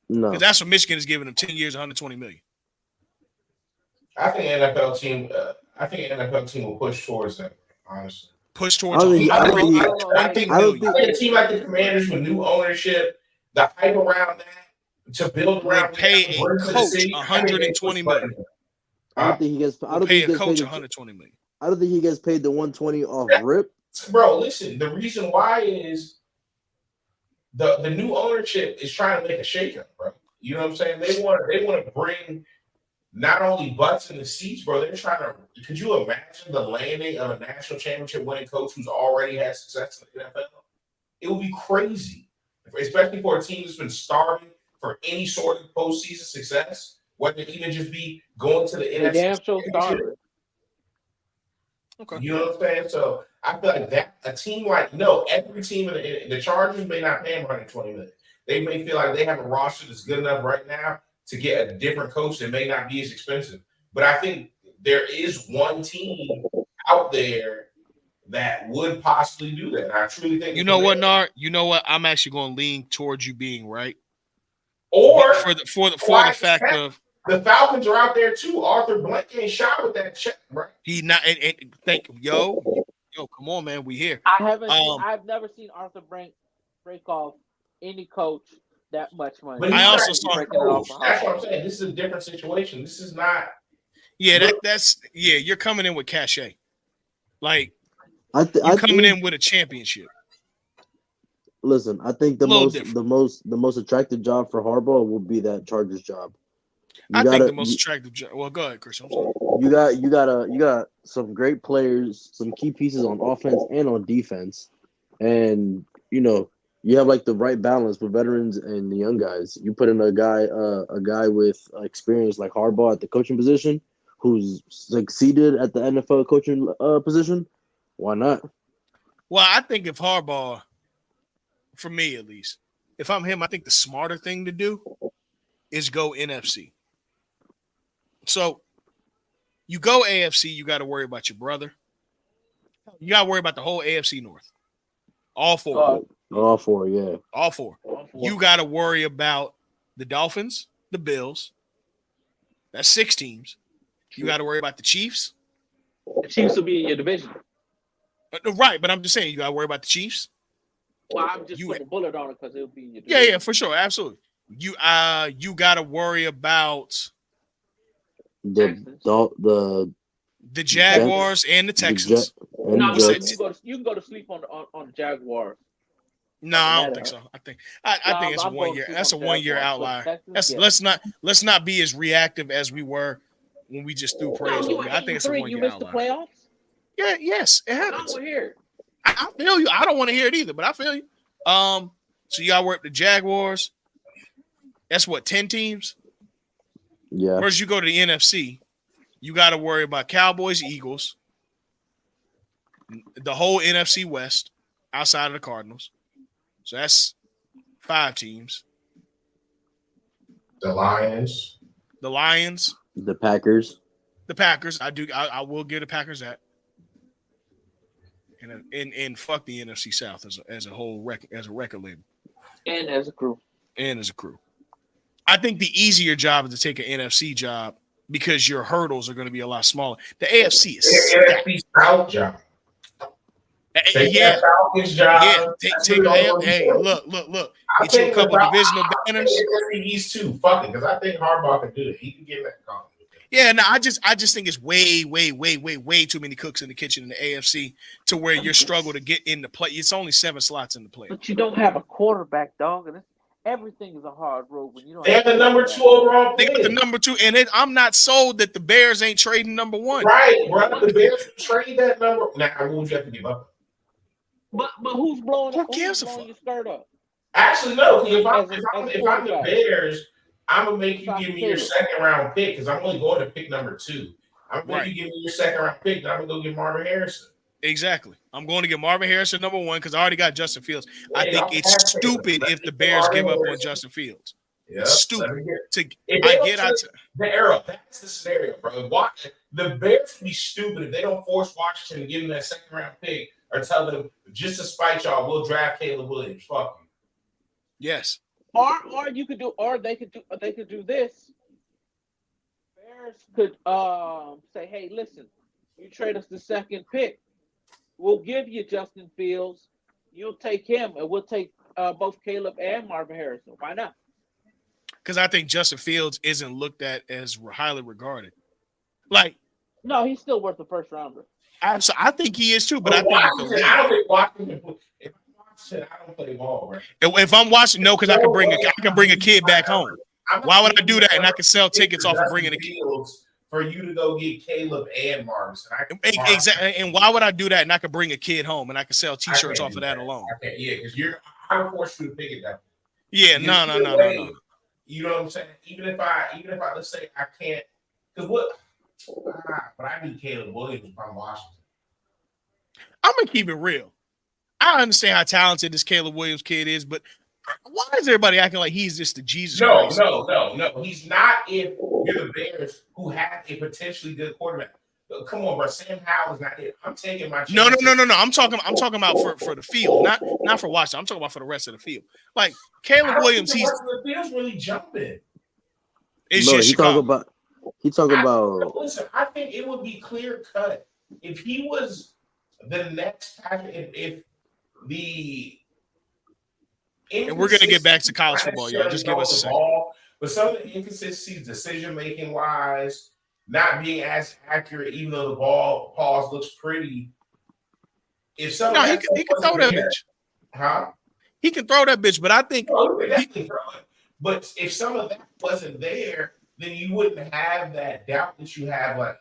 no. because that's what Michigan is giving him 10 years, 120 million. I think an NFL team. I think an NFL team will push towards that. Honestly, Push towards I don't think- I don't think- 120 I don't million. I think a team like the Commanders with new ownership, the hype around that, to build around Would pay that, a bring to the coach city, 120 million. I don't think he gets. I Would don't pay think he a gets coach paid. 120 million. I don't think he gets paid the 120 off rip. Bro, listen. The reason why is the new ownership is trying to make a shakeup, bro. You know what I'm saying? They want to bring not only butts in the seats, bro. They're trying to. Could you imagine the landing of a national championship winning coach who's already had success in the NFL? It would be crazy, especially for a team that's been starving for any sort of postseason success, whether it even just be going to the They NFC damn sure championship. started. Okay. You know what I'm saying? So I feel like that a team like every team in the Chargers may not pay him 120 million. They may feel like they have a roster that's good enough right now to get a different coach that may not be as expensive. But I think there is one team out there that would possibly do that. And I truly think You know what, Nar? You know what? I'm actually going to lean towards you being right. Or for the fact of the Falcons are out there too. Arthur Blank ain't shot with that check, bro. he not and thank yo, come on, man, we here. I've never seen Arthur break off any coach that much money. But I also saw breaking it off. That's what I'm saying. This is a different situation. This is not. Yeah, that's you're coming in with cachet, like I you're coming think, in with a championship. Listen, I think the most attractive job for Harbaugh will be that Chargers job. I think the most attractive job. Well, go ahead, Chris. I'm sorry. You got some great players, some key pieces on offense and on defense, and you have like the right balance with veterans and the young guys. You put in a guy with experience like Harbaugh at the coaching position, who's succeeded at the NFL coaching position. Why not? Well, I think if Harbaugh, for me at least, if I'm him, I think the smarter thing to do is go NFC. So you go AFC, you got to worry about your brother. You got to worry about the whole AFC North. All four. All four, yeah. All four. You got to worry about the Dolphins, the Bills. That's 6 teams. You got to worry about the Chiefs. The Chiefs will be in your division. Right, but I'm just saying you got to worry about the Chiefs. Well, I'm just putting a bullet on it because it'll be in your division. Yeah, for sure, absolutely. You got to worry about the Jaguars and the Texans. You can go to sleep on the Jaguars. No, I don't think so. I think it's 1 year. That's a 1 year outlier. Let's not be as reactive as we were when we just threw praise over. I think it's a 1 year You missed outlier. the playoffs? Yeah, yes, it happens. I don't hear it. I feel you. I don't want to hear it either, but I feel you. So you got to work the Jaguars. That's what, 10 teams? Yeah. Whereas you go to the NFC, you got to worry about Cowboys, Eagles, the whole NFC West outside of the Cardinals. So that's 5 teams. The Lions. The Packers. I will give the Packers that. And fuck the NFC South as a whole as a record label. And as a crew. I think the easier job is to take an NFC job because your hurdles are going to be a lot smaller. The AFC is NFC South job. Yeah. Falcons job. Yeah. Take look. Get you a couple divisional banners. East too. Fuck it, because I think Harbaugh can do it. He can get that call. Yeah, no, I just think it's way too many cooks in the kitchen in the AFC to where you struggle to get in the play. It's only 7 slots in the play. But you don't have a quarterback, dog, and everything is a hard road when you don't. They have the number 2 overall pick. They got the pick. number 2, and I'm not sold that the Bears ain't trading number 1. Right, bro. The Bears trade that number. Now, what would you have to give up? But who's blowing? Who gives who's a blowing fuck? your skirt up? Actually, no. If I'm as a if as I'm a if I'm the quarterback. Bears, I'm gonna make you give Besides me your Caleb. second round pick because I'm only going to pick number 2. I'm gonna make Right. you give me your second round pick, and I'm gonna go get Marvin Harrison. Exactly. I'm going to get Marvin Harrison number one because I already got Justin Fields. I Yeah, think I'm it's gonna have Caleb. stupid Let if me the get Bears give Marvin up on Harrison. Justin Fields. It's Yep. Let stupid. me get. To If I they don't get trade out. the arrow, that's the scenario, bro. Watch the Bears be stupid if they don't force Washington to give them that second round pick or tell them just to spite y'all, we'll draft Caleb Williams. Fuck you. Yes. Or you could do, or they could do this. Bears could say, hey, listen, you trade us the second pick, we'll give you Justin Fields. You'll take him, and we'll take both Caleb and Marvin Harrison. Why not? Because I think Justin Fields isn't looked at as highly regarded. Like, No, he's still worth the first rounder. I think he is too, but I But think with the Washington, I league. don't think Washington. If I'm Washington, I don't play ball, bro. If I'm watching, no, because I can bring a kid back home. I'm not Why would I giving do you that? a And I can sell pick tickets for off of Justin bringing a kid. Fields for you to go get Caleb and Marvin. Exactly. And why would I do that? And I could bring a kid home and I can sell I T-shirts can't off do of that that. alone. I can't. Yeah, because I would force you to pick it that. Yeah, Because no, no, either no, no, no. way, you know what I'm saying. Even if I let's say I can't, because what? But I need Caleb Williams if I'm Washington. I'm gonna keep it real. I understand how talented this Caleb Williams kid is, but why is everybody acting like he's just the Jesus No, Christ? no, no, no. He's not if you're the Bears who have a potentially good quarterback. Come on, bro. Sam Howell is not it. I'm taking my No, no, no, chances. no, no. I'm talking about for the field, not for Washington. I'm talking about for the rest of the field. Like I Caleb don't think Williams, the he's rest of the field's really jumping. it's Bro, just Chicago. he talk about Listen, I think it would be clear cut if he was the next Patrick. If the And we're gonna get back to inconsistencies, college not football, y'all. necessarily Just give throwing us a the second. ball, but some of the inconsistencies, decision making wise, not being as accurate, even though the ball pause looks pretty. If some of No, that stuff he can throw wasn't that there, bitch. huh? He can throw that bitch, but I think No, they he. definitely throw it. But if some of that wasn't there, then you wouldn't have that doubt that you have. Like,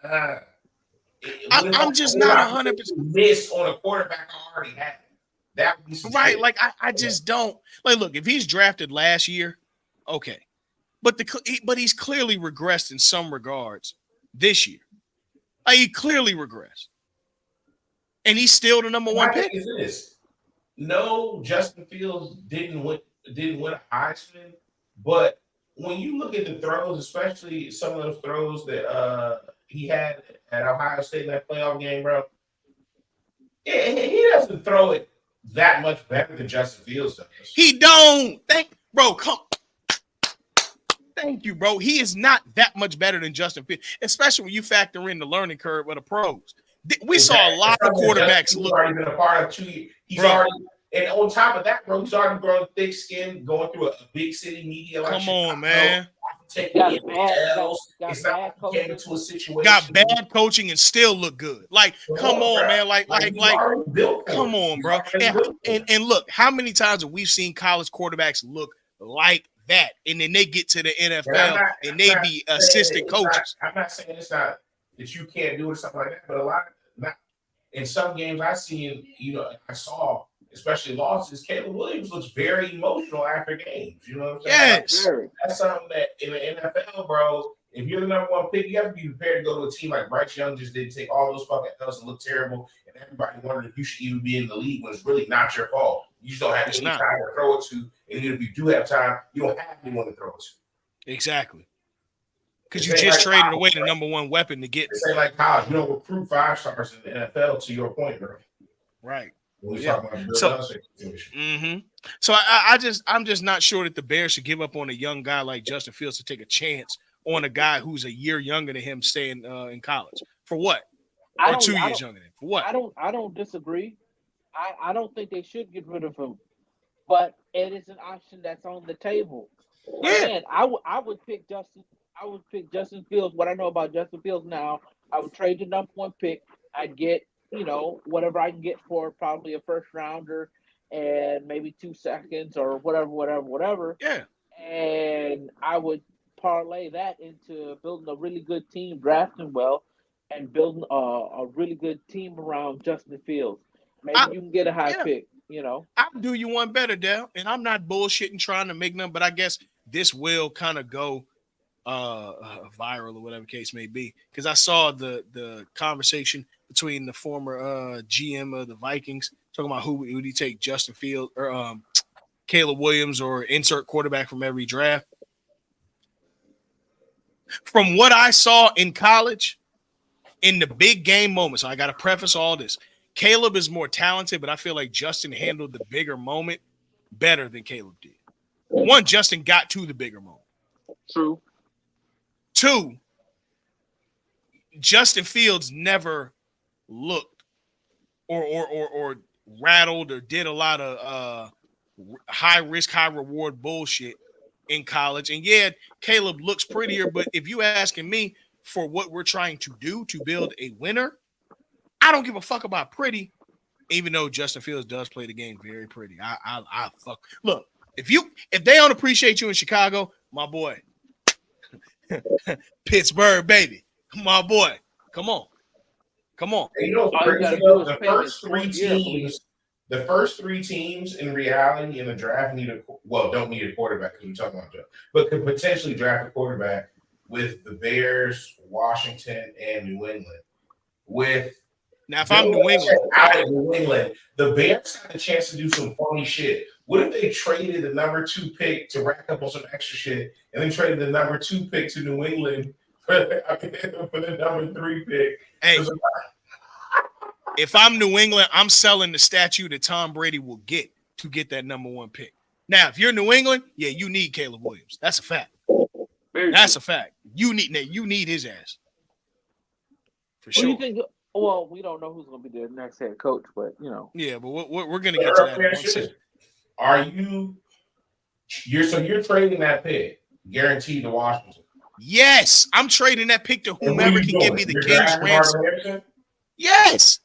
I'm just what not if I 100%. miss on a quarterback I already had? That would be some Right. shit. Like I just don't like. Look, if he's drafted last year, okay, but but he's clearly regressed in some regards this year. Like, he clearly regressed, and he's still the number one My thing pick. is this: no, Justin Fields didn't win a Heisman, but when you look at the throws, especially some of those throws that he had at Ohio State in that playoff game, bro, he doesn't throw it that much better than Justin Fields does. He don't bro. Thank you, bro. He is not that much better than Justin Fields, especially when you factor in the learning curve of the pros. We saw a lot It's of something that Justin quarterbacks Fields look, already been a part of 2 years. He's bro. already, and on top of that, bro, he's already growing thick skin, going through a big city media like Come on, Chicago, man. taking L's. Got It's not bad like he came coaching. into a Got situation. bad coaching and still look good. Like, Come come on, on, bro. man. Like he's already built for Come it. on, He's bro. already built for it. And look, how many times have we seen college quarterbacks look like that, and then they get to the And I'm NFL not, and I'm they not be saying assistant coaches. I'm not saying it's not that you can't do it or something like that, but a lot not in some games I seen, I saw, especially losses, Caleb Williams looks very emotional after games. You know what I'm saying? Like, Yes, that's something that in the NFL, bro, if you're the number one pick, you have to be prepared to go to a team like Bryce Young just did, take all those fucking L's and look terrible, and everybody wondered if you should even be in the league when it's really not your fault. You just don't have it's any not. time to throw it to, and even if you do have time, you don't have anyone to throw it to. Exactly. Because you This ain't just like traded college, away the bro. number one weapon to get. This ain't like college. You don't recruit 5 stars in the NFL. To your point, bro. Right. When we Yeah. talk about the Bill So, Belichick situation. So I'm just not sure that the Bears should give up on a young guy like Justin Fields to take a chance on a guy who's a year younger than him staying in college. For what? Or 2 years younger than him. For what? I don't disagree. I don't think they should get rid of him, but it is an option that's on the table. Yeah. Again, I would pick Justin. I would pick Justin Fields. What I know about Justin Fields now, I would trade the number one pick. I'd get whatever I can get for probably a first rounder and maybe 2 seconds or whatever. Yeah. And I would parlay that into building a really good team, drafting well, and building a really good team around Justin Fields. Maybe you can get a high pick. You know, I'll do you one better, Dale. And I'm not bullshitting trying to make them, but I guess this will kind of go viral or whatever case may be. Because I saw the conversation between the former GM of the Vikings talking about who would he take, Justin Fields or Caleb Williams or insert quarterback from every draft. From what I saw in college, in the big game moments, so I got to preface all this. Caleb is more talented, but I feel like Justin handled the bigger moment better than Caleb did. One, Justin got to the bigger moment. true. Two, Justin Fields never looked or rattled or did a lot of high risk, high reward bullshit in college. And yeah, Caleb looks prettier, but if you asking me for what we're trying to do to build a winner, I don't give a fuck about pretty, even though Justin Fields does play the game very pretty. I fuck. Look, if they don't appreciate you in Chicago, my boy, Pittsburgh, baby, my boy, come on. And you know, All you crazy gotta do though, is pay him his fourth year, I believe. the first three teams in reality in the draft don't need a quarterback because we're talking about that, but could potentially draft a quarterback with the Bears, Washington, and New England. With Now, if I'm New England, out of New England, the Bears had a chance to do some funny shit. What if they traded the number 2 pick to rack up on some extra shit, and then traded the number 2 pick to New England for the number 3 pick? hey, if I'm New England, I'm selling the statue that Tom Brady will get to get that number 1 pick. Now, if you're New England, yeah, you need Caleb Williams. That's a fact. That's a fact. You need his ass for sure. What do you think? Well, we don't know who's going to be their next head coach, but you know. Yeah, but we're going to get to that in 1 second. Are you're trading that pick guaranteed to Washington? Yes, I'm trading that pick to whomever can give me the You're King's ransom. Yes,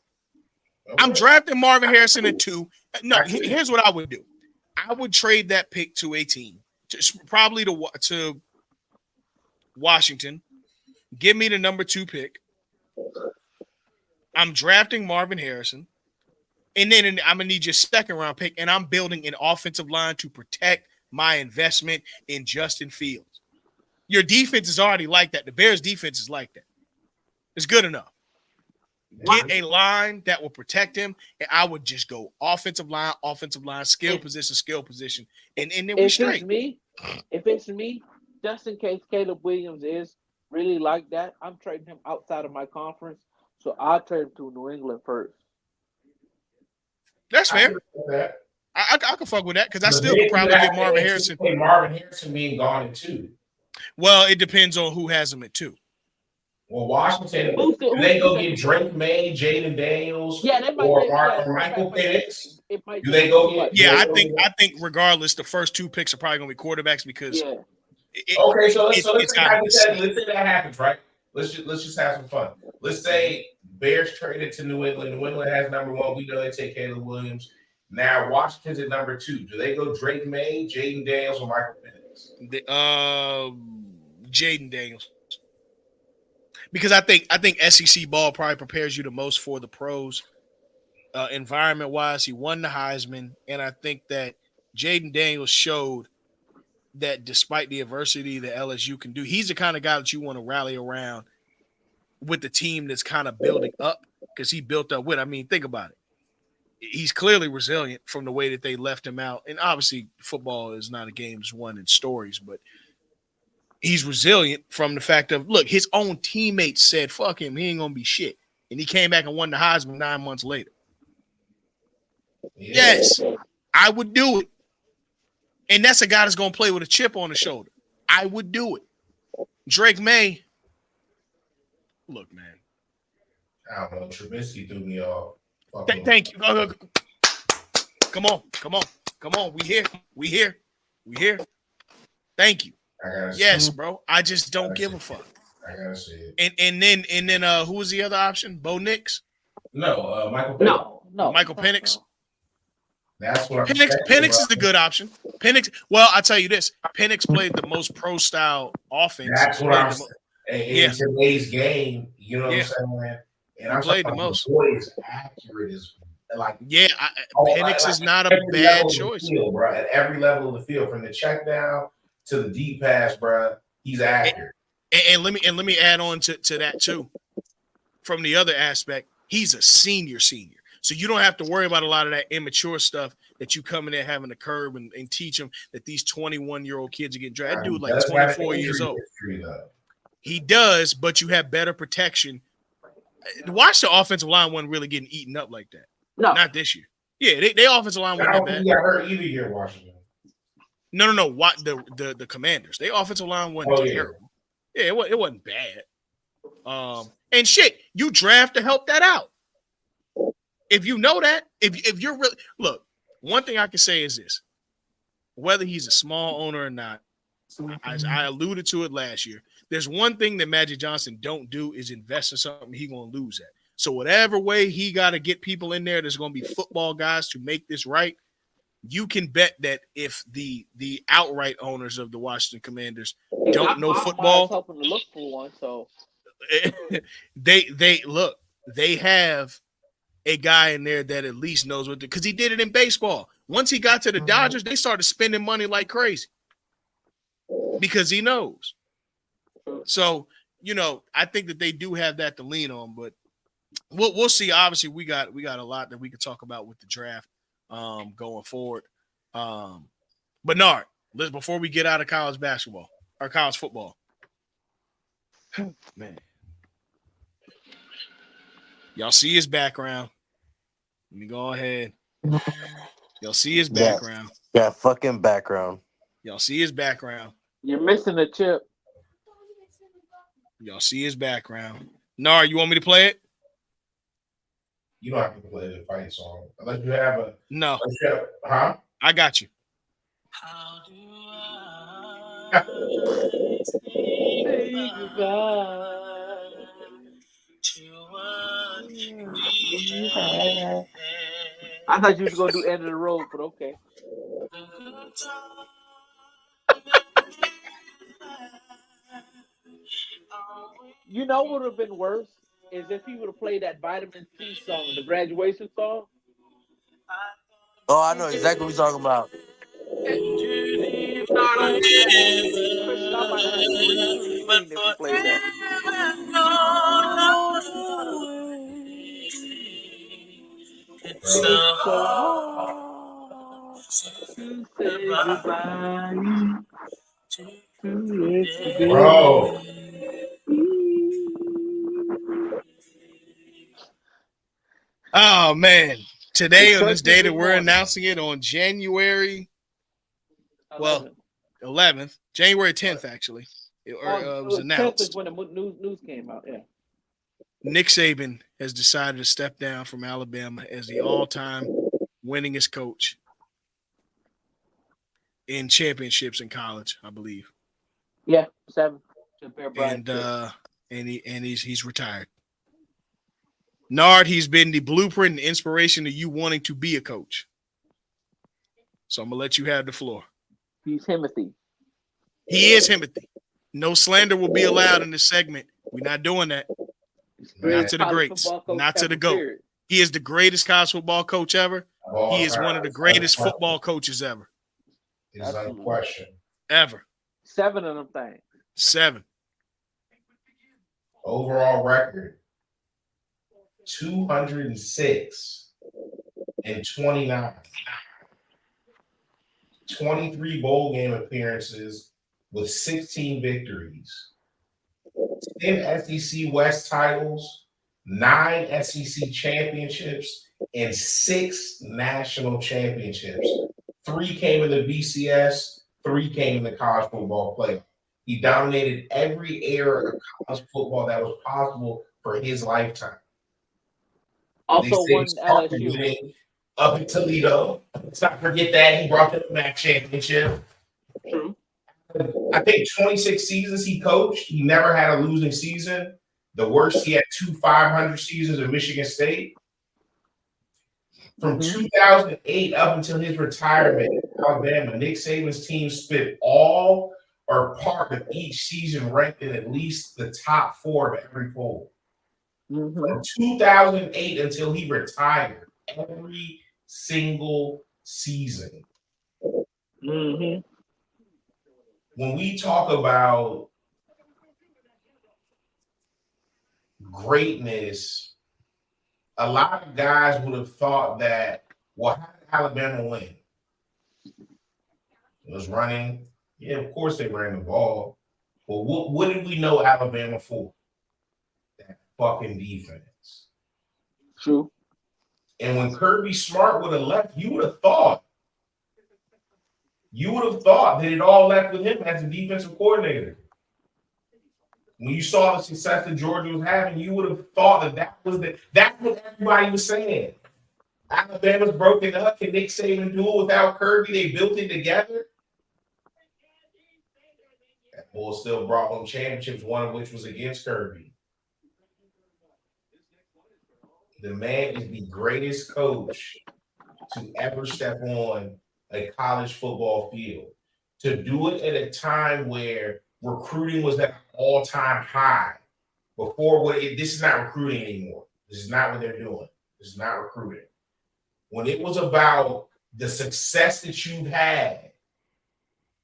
okay. I'm drafting Marvin Harrison at 2. No, here's what I would do. I would trade that pick to a team, probably to Washington. Give me the number 2 pick. I'm drafting Marvin Harrison. And then I'm going to need your second round pick. And I'm building an offensive line to protect my investment in Justin Fields. Your defense is already like that. The Bears' defense is like that. It's good enough. Get a line that will protect him. And I would just go offensive line, skill position. And then we straight. If it's me, just in case Caleb Williams is really like that, I'm trading him outside of my conference. So I'll trade him to New England first. That's fair. I can fuck with that because I still could probably get Marvin Harrison. Marvin Harrison being gone at 2. Well, it depends on who has him at 2. Well, Washington, they go get Drake May, Jaden Daniels, or Michael Penix? Do they go get? Yeah, I think regardless, the first 2 picks are probably going to be quarterbacks because. Yeah. So let's say that happens, right? Let's just have some fun. Let's say Bears traded to New England. New England has number 1. We know they take Caleb Williams. Now Washington's at number 2. Do they go Drake May, Jaden Daniels, or Michael Penix? Jaden Daniels. Because I think SEC ball probably prepares you the most for the pros, environment wise. He won the Heisman, and I think that Jaden Daniels showed that despite the adversity that LSU can do, he's the kind of guy that you want to rally around with the team that's kind of building up because he built up with. I mean, think about it. He's clearly resilient from the way that they left him out. And obviously, football is not a game, it's won in stories, but he's resilient from the fact of, look, his own teammates said, fuck him, he ain't going to be shit. And he came back and won the Heisman 9 months later. Yeah. Yes, I would do it. And that's a guy that's going to play with a chip on his shoulder. I would do it. Drake May. Look, man. I don't know. Trubisky threw me off. Thank you. Come on. We here. Thank you. Yes, bro. I just don't give a fuck. I gotta see it. And then who was the other option? Bo Nix? No, Michael Penix. No. Michael Penix. That's what Penix is the good option. Penix. Well, I'll tell you this. Penix played the most pro style offense. That's what I'm saying. In today's game, you know what I'm saying? And I'm played the most. The boy is accurate as Like, Yeah, Penix is not a every bad level of the choice. field, bro. At every level of the field, from the check down to the deep pass, bro, he's accurate. And let me add on to that too. From the other aspect, he's a senior, so you don't have to worry about a lot of that immature stuff that you come in there having to curb and teach them that these 21-year-old kids are getting drafted. That dude like 24 years old. He does, but you have better protection. Watch the offensive line wasn't really getting eaten up like that. No, not this year. Yeah, they offensive line wasn't that bad. He got hurt either year, Washington. No. What the Commanders? Their offensive line wasn't terrible. Yeah, it wasn't bad. And shit, you draft to help that out. If you know that, if you're really look, one thing I can say is this: whether he's a small owner or not, as I alluded to it last year, there's one thing that Magic Johnson don't do is invest in something he gonna lose at. So whatever way he got to get people in there, there's gonna be football guys to make this right. You can bet that if the outright owners of the Washington Commanders don't know football, helping to look for one. So they have a guy in there that at least knows what because he did it in baseball. Once he got to the Dodgers, they started spending money like crazy because he knows. So, I think that they do have that to lean on, but we'll see. Obviously, we got a lot that we could talk about with the draft going forward. Bernard, before we get out of college basketball or college football, man, y'all see his background. Let me go ahead. Y'all see his background. Yeah, fucking background. Y'all see his background. You're missing a chip. Y'all see his background. Nar, you want me to play it? You don't have to play the fight song unless you have a no. Huh? I got you. How do I say goodbye to what we had? I thought you was gonna do end of the road, but okay. You know what would have been worse is if he would have played that Vitamin C song, the graduation song. Oh, I know exactly what you're talking about. Christian, I might have had to reach through the screen if he played that. It's so hard to say goodbye to yesterday. Bro. Oh man. Today on this day that we're announcing it on January 11th, January 10th actually. It was announced. 10th is when the news came out, yeah. Nick Saban has decided to step down from Alabama as the all-time winningest coach in championships in college, I believe. Yeah, 7. And he's retired. Nard, he's been the blueprint and inspiration of you wanting to be a coach. So I'm gonna let you have the floor. He's Timothy. He is Timothy. No slander will be allowed in this segment. We're not doing that. Not to the greats. Not to the GOAT. Period. He is the greatest college football coach ever. He is one of the greatest football coaches ever. It's unquestioned. Ever. 7 of them things. 7. Overall record 206 and 29. 23 bowl game appearances with 16 victories. 10 SEC West titles, 9 SEC championships, and 6 national championships. 3 came in the BCS, 3 came in the college football playoff. He dominated every era of college football that was possible for his lifetime. Also won LSU. Up in Toledo. Let's not forget that. He brought them the MAC championship. True. I think 26 seasons he coached. He never had a losing season. The worst, he had 2 500 seasons at Michigan State. From 2008 up until his retirement in Alabama, Nick Saban's team spent all or part of each season ranked in at least the top 4 of every poll. From 2008 until he retired, every single season. Mm-hmm. When we talk about greatness, a lot of guys would have thought that, well, how did Alabama win? It was running. Yeah, of course they ran the ball. But what did we know Alabama for? That fucking defense. True. And when Kirby Smart would have left, you would have thought that it all left with him as a defensive coordinator. When you saw the success that Georgia was having, you would have thought that's what everybody was saying. Alabama's broken up. Can Nick Saban do it without Kirby? They built it together. That bull still brought home championships, one of which was against Kirby. The man is the greatest coach to ever step on a college football field. To do it at a time where recruiting was at an all-time high. This is not recruiting anymore. This is not what they're doing. This is not recruiting. When it was about the success that you've had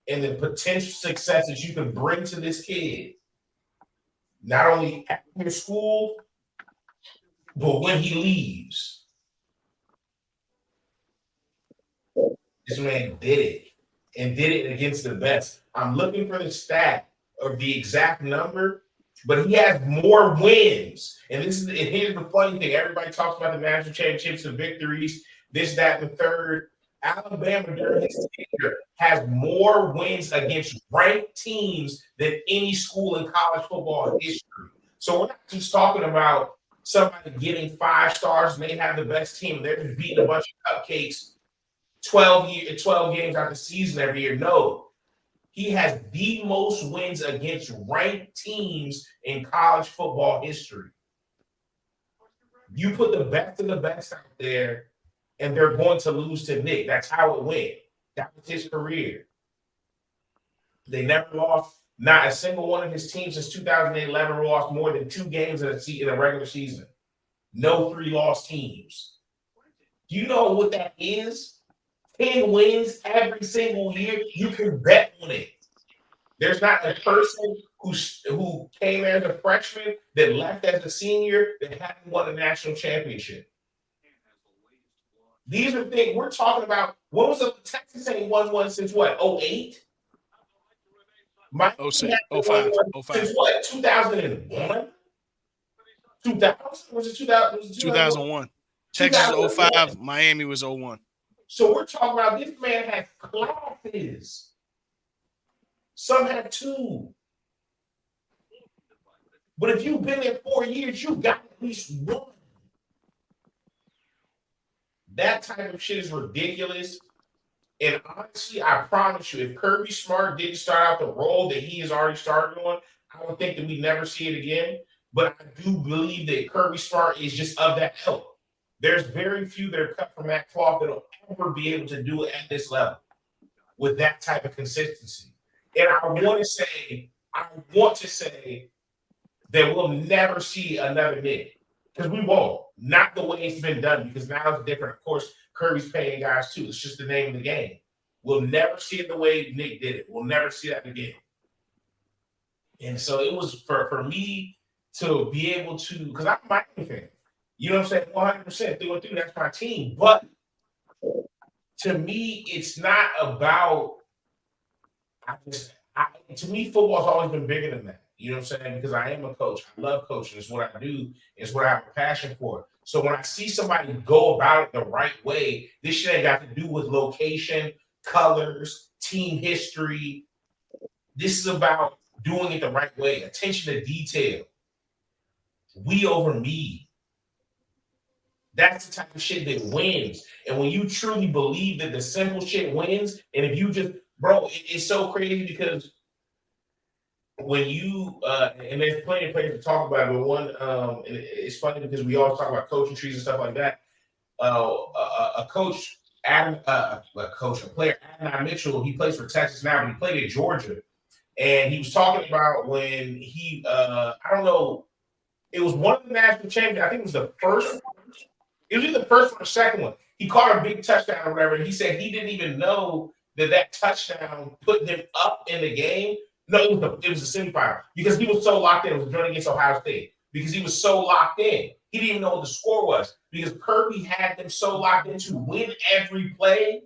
and the potential success that you can bring to this kid, not only at your school, but when he leaves, this man did it and did it against the best. I'm looking for the stat of the exact number, but he has more wins. And here's the funny thing. Everybody talks about the national championships, the victories, this, that, and the third. Alabama during his tenure has more wins against ranked teams than any school in college football history. So we're not just talking about somebody getting 5 stars and they have the best team. They're just beating a bunch of cupcakes 12 games out the season every year. No. He has the most wins against ranked teams in college football history. You put the best of the best out there, and they're going to lose to Nick. That's how it went. That was his career. They never lost. Not a single one of his teams since 2011 lost more than 2 games in a regular season. No 3-loss teams. Do you know what that is? 10 wins every single year. You can bet on it. There's not a person who came as a freshman that left as a senior that hadn't won a national championship. These are things we're talking about. What was the Texas ain't won one since what? 08? 06, 05, 05. Since what? 2001? 2000? Was it 2000? Was it 2001. Texas 05, Miami was 01. So we're talking about this man has classes. Some have 2. But if you've been there 4 years, you got at least 1. That type of shit is ridiculous. And honestly, I promise you, if Kirby Smart didn't start out the role that he has already started on, I would think that we never see it again. But I do believe that Kirby Smart is just of that ilk. There's very few that are cut from that cloth that will ever be able to do it at this level with that type of consistency. And I want to say that we'll never see another Nick. Because we won't. Not the way it's been done, because now it's different. Of course, Kirby's paying guys too. It's just the name of the game. We'll never see it the way Nick did it. We'll never see that again. And so it was for me to be able to, because I'm a Miami fan. You know what I'm saying? 100% through and through. That's my team. But to me, it's not about. To me, football's always been bigger than that. You know what I'm saying? Because I am a coach. I love coaching. It's what I do. It's what I have a passion for. So when I see somebody go about it the right way, this shit ain't got to do with location, colors, team history. This is about doing it the right way. Attention to detail. We over me. That's the type of shit that wins. And when you truly believe that the simple shit wins, and if you just, bro, it's so crazy because when you and there's plenty of players to talk about, but one and it's funny because we always talk about coaching trees and stuff like that. A player, Adonai Mitchell, he plays for Texas now, but he played at Georgia, and he was talking about when he I don't know, it was one of the national champions. I think it was the first. It was either the first one or second one. He caught a big touchdown or whatever. And he said he didn't even know that touchdown put them up in the game. No, it was a semifinal because he was so locked in. It was a joint against Ohio State because he was so locked in. He didn't even know what the score was because Kirby had them so locked in to win every play,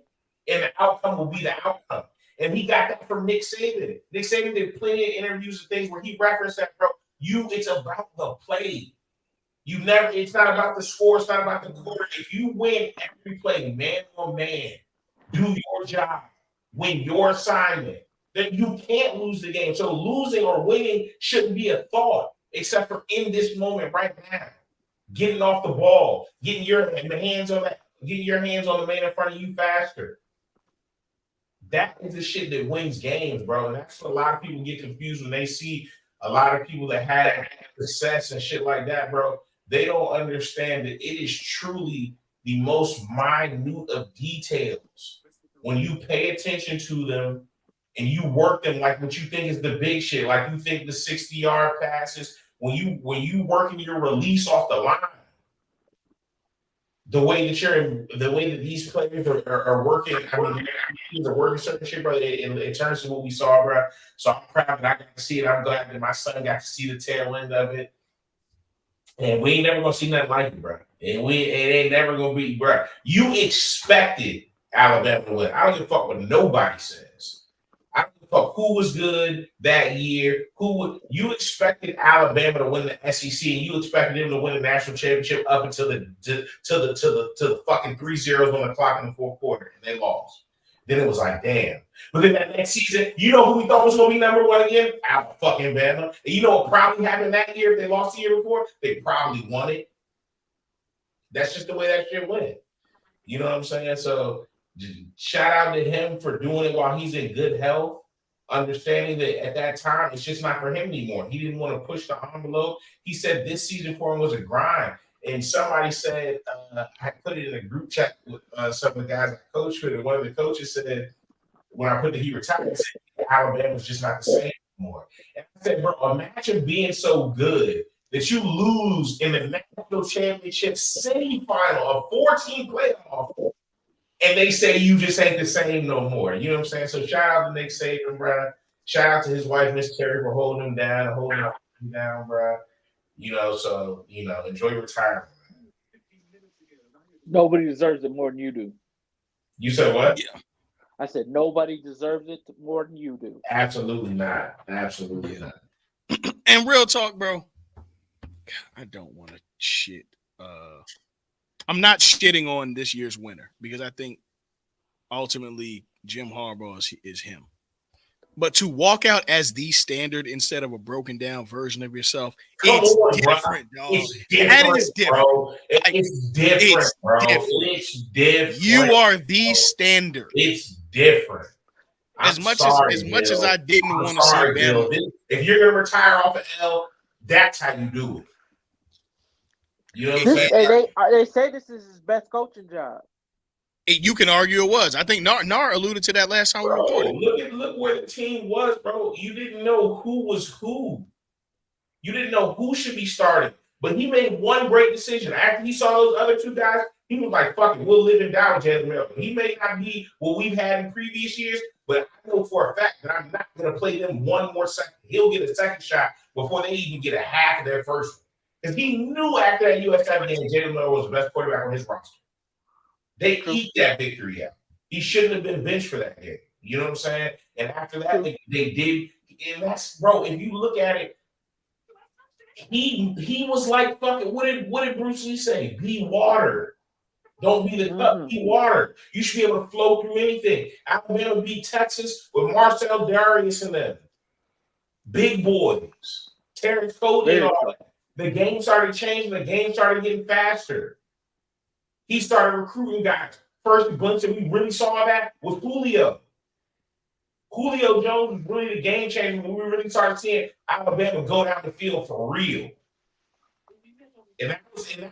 and the outcome will be the outcome. And he got that from Nick Saban. Nick Saban did plenty of interviews and things where he referenced that, bro. It's about the play. It's not about the score, it's not about the quarter. If you win every play, man on man, do your job, win your assignment, then you can't lose the game. So losing or winning shouldn't be a thought, except for in this moment right now. Getting off the ball, getting your hands on the man in front of you faster. That is the shit that wins games, bro. And that's what a lot of people get confused when they see a lot of people that had success and shit like that, bro. They don't understand that it is truly the most minute of details. When you pay attention to them and you work them like what you think is the big shit, like you think the 60-yard passes, when you working your release off the line, the way that these players are working, I mean, they're working certain shit, bro. In terms of what we saw, bro. So I'm proud that I got to see it. I'm glad that my son got to see the tail end of it. And we ain't never gonna see nothing like it, bro. And it ain't never gonna be, bro. You expected Alabama to win. I don't give a fuck what nobody says. I don't give a fuck who was good that year. You expected Alabama to win the SEC, and you expected them to win the national championship up until the fucking 3 zeros on the clock in the fourth quarter, and they lost. Then it was like, damn. But then that next season, you know who we thought was going to be number one again? Alabama. And you know what probably happened that year if they lost the year before? They probably won it. That's just the way that shit went. You know what I'm saying? So shout out to him for doing it while he's in good health, understanding that at that time, it's just not for him anymore. He didn't want to push the envelope. He said this season for him was a grind. And somebody said, I put it in a group chat with some of the guys I coached with, and one of the coaches said, when I put that he retired, he said, Alabama's just not the same anymore. And I said, bro, imagine being so good that you lose in the national championship semifinal, a 14 playoff, and they say you just ain't the same no more. You know what I'm saying? So shout out to Nick Saban, bro. Shout out to his wife, Miss Terry, for holding him down, bro. You know, so, enjoy your retirement. Nobody deserves it more than you do. You said what? Yeah. I said nobody deserves it more than you do. Absolutely not. Absolutely not. And real talk, bro. I don't want to shit. I'm not shitting on this year's winner because I think ultimately Jim Harbaugh is him. But to walk out as the standard instead of a broken down version of yourself, it's different, dog. That is different. Bro. It's different, bro. It's different. You are the standard. It's different. As much as I didn't want to see Bama. If you're gonna retire off of L, that's how you do it. You know what I'm saying? They say this is his best coaching job. You can argue it was. I think Nar alluded to that last time we recorded. Look where the team was, bro. You didn't know who was who. You didn't know who should be starting. But he made one great decision. After he saw those other two guys, he was like, fuck it, we'll live and die with Jalen Milton. He may not be what we've had in previous years, but I know for a fact that I'm not going to play them one more second. He'll get a second shot before they even get a half of their first one. Because he knew after that USF game, Jalen Milton was the best quarterback on his roster. They eat that victory out. He shouldn't have been benched for that game. You know what I'm saying? And after that, they did. And that's, bro, if you look at it, he was like fucking, what did Bruce Lee say? Be water. Don't be the cup, be water. You should be able to flow through anything. Alabama beat Texas with Marcel Darius and them. Big boys. Terrence Cody and all that. The game started changing. The game started getting faster. He started recruiting guys. First glimpse that we really saw that was Julio. Julio Jones was really the game changer when we really started seeing Alabama go down the field for real. And that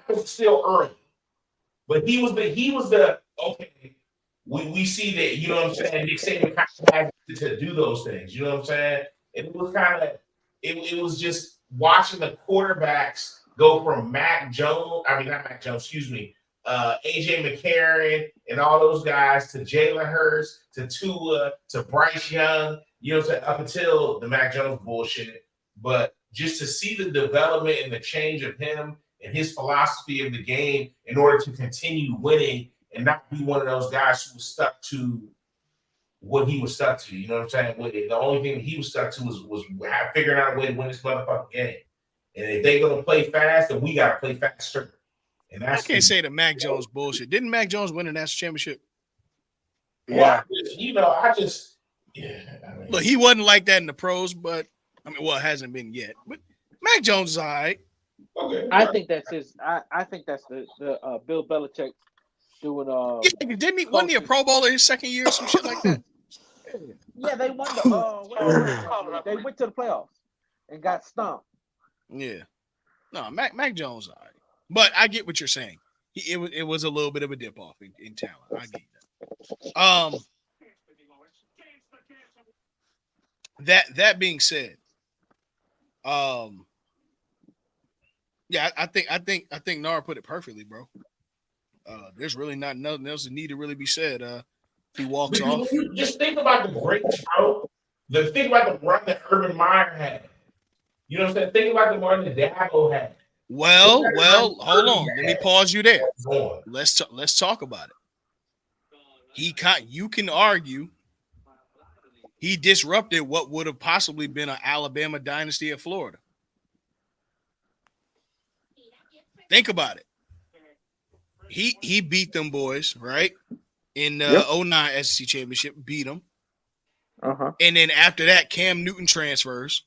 was still early. But he was the okay. We see that, you know what I'm saying? Nick Saban kind of had to do those things, you know what I'm saying? And it was kind of it was just watching the quarterbacks go from AJ McCarron and all those guys to Jalen Hurts to Tua to Bryce Young, up until the Mac Jones bullshit. But just to see the development and the change of him and his philosophy of the game in order to continue winning and not be one of those guys who was stuck to what he was stuck to. You know what I'm saying? The only thing he was stuck to was figuring out a way to win this motherfucking game. And if they're going to play fast, then we got to play faster. And I can't say the Mac Jones bullshit. Didn't Mac Jones win a national championship? Yeah. Look, he wasn't like that in the pros, but it hasn't been yet. But Mac Jones is all right. Okay. I think that's his. I think that's the Bill Belichick doing. Didn't he? Wasn't he a Pro Bowler his second year or some shit like that? Yeah, they won the. They went to the playoffs and got stomped. Yeah. No, Mac Jones, all right. But I get what you're saying. It was a little bit of a dip off in talent. I get that. That being said, yeah, I think Nara put it perfectly, bro. There's really not nothing else that need to really be said. He walks off. You just think about the great throw. Think about the run that Urban Meyer had. You know what I'm saying? Think about the run that Dabo had. Well, hold on. Let me pause you there. Let's talk about it. You can argue he disrupted what would have possibly been an Alabama dynasty of Florida. Think about it. He beat them boys, right? In the 09 SEC championship, beat them. And then after that, Cam Newton transfers,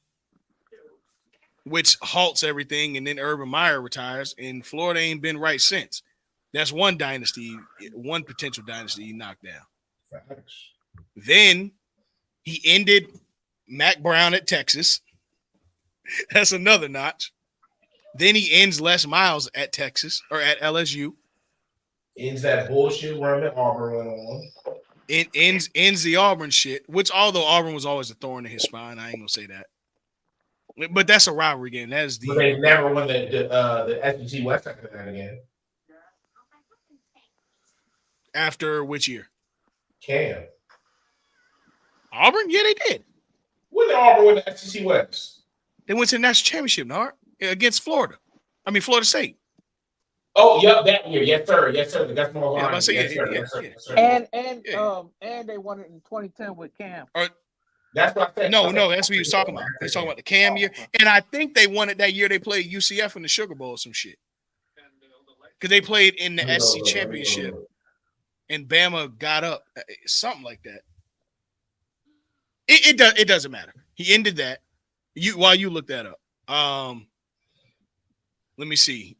which halts everything, and then Urban Meyer retires, and Florida ain't been right since. That's one potential dynasty he knocked down. Facts. Then he ended Mac Brown at Texas. That's another notch. Then he ends Les Miles at Texas or at LSU. Ends that bullshit run that Auburn went on. It ends the Auburn shit, which although Auburn was always a thorn in his spine, I ain't gonna say that. But that's a rivalry game. That is But they never won the SEC West after that again. After which year? Cam. Auburn? Yeah, they did. When did Auburn win the SEC West? They went to the national championship, against Florida. Florida State. Oh, yep, that year. Yes, sir. Yes, sir. That's more line. Yes, sir. And they won it in 2010 with Cam. That's what I said. No, that's what he was talking about. He was talking about the Cam year. And I think they won it that year they played UCF in the Sugar Bowl or some shit. Because they played in the SEC championship and Bama got up. Something like that. It doesn't matter. He ended that. While you look that up. Let me see.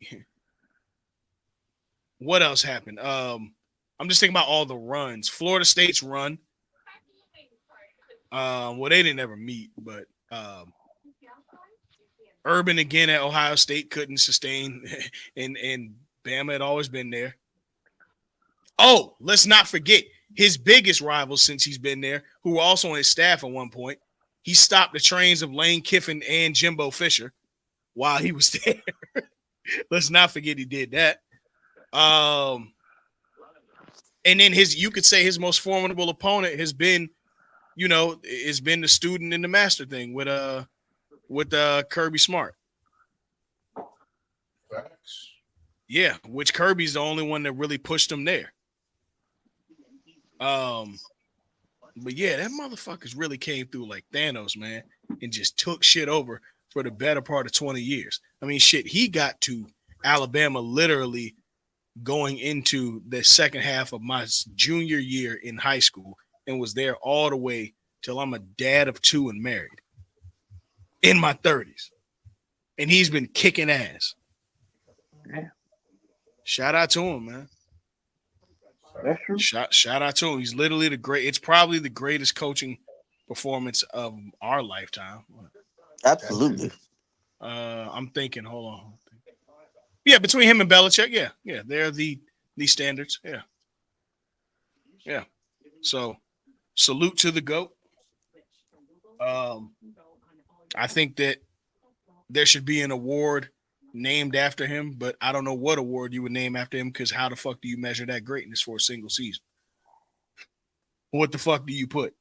What else happened? I'm just thinking about all the runs. Florida State's run. Well, they didn't ever meet, but Urban again at Ohio State couldn't sustain, and Bama had always been there. Oh, let's not forget his biggest rivals since he's been there, who were also on his staff at one point. He stopped the trains of Lane Kiffin and Jimbo Fisher while he was there. Let's not forget he did that. And then you could say his most formidable opponent has been, has been the student and the master thing with Kirby Smart. Facts. Yeah, which Kirby's the only one that really pushed him there. But yeah, that motherfuckers really came through like Thanos, man, and just took shit over for the better part of 20 years. Shit, he got to Alabama literally going into the second half of my junior year in high school and was there all the way till I'm a dad of 2 and married in my 30s. And he's been kicking ass. Yeah. Shout out to him, man. That's true. Shout out to him. He's literally it's probably the greatest coaching performance of our lifetime. Absolutely. I'm thinking, hold on. Yeah, between him and Belichick, yeah, they're the standards. Yeah. So, salute to the GOAT. I think that there should be an award named after him, but I don't know what award you would name after him because how the fuck do you measure that greatness for a single season? What the fuck do you put?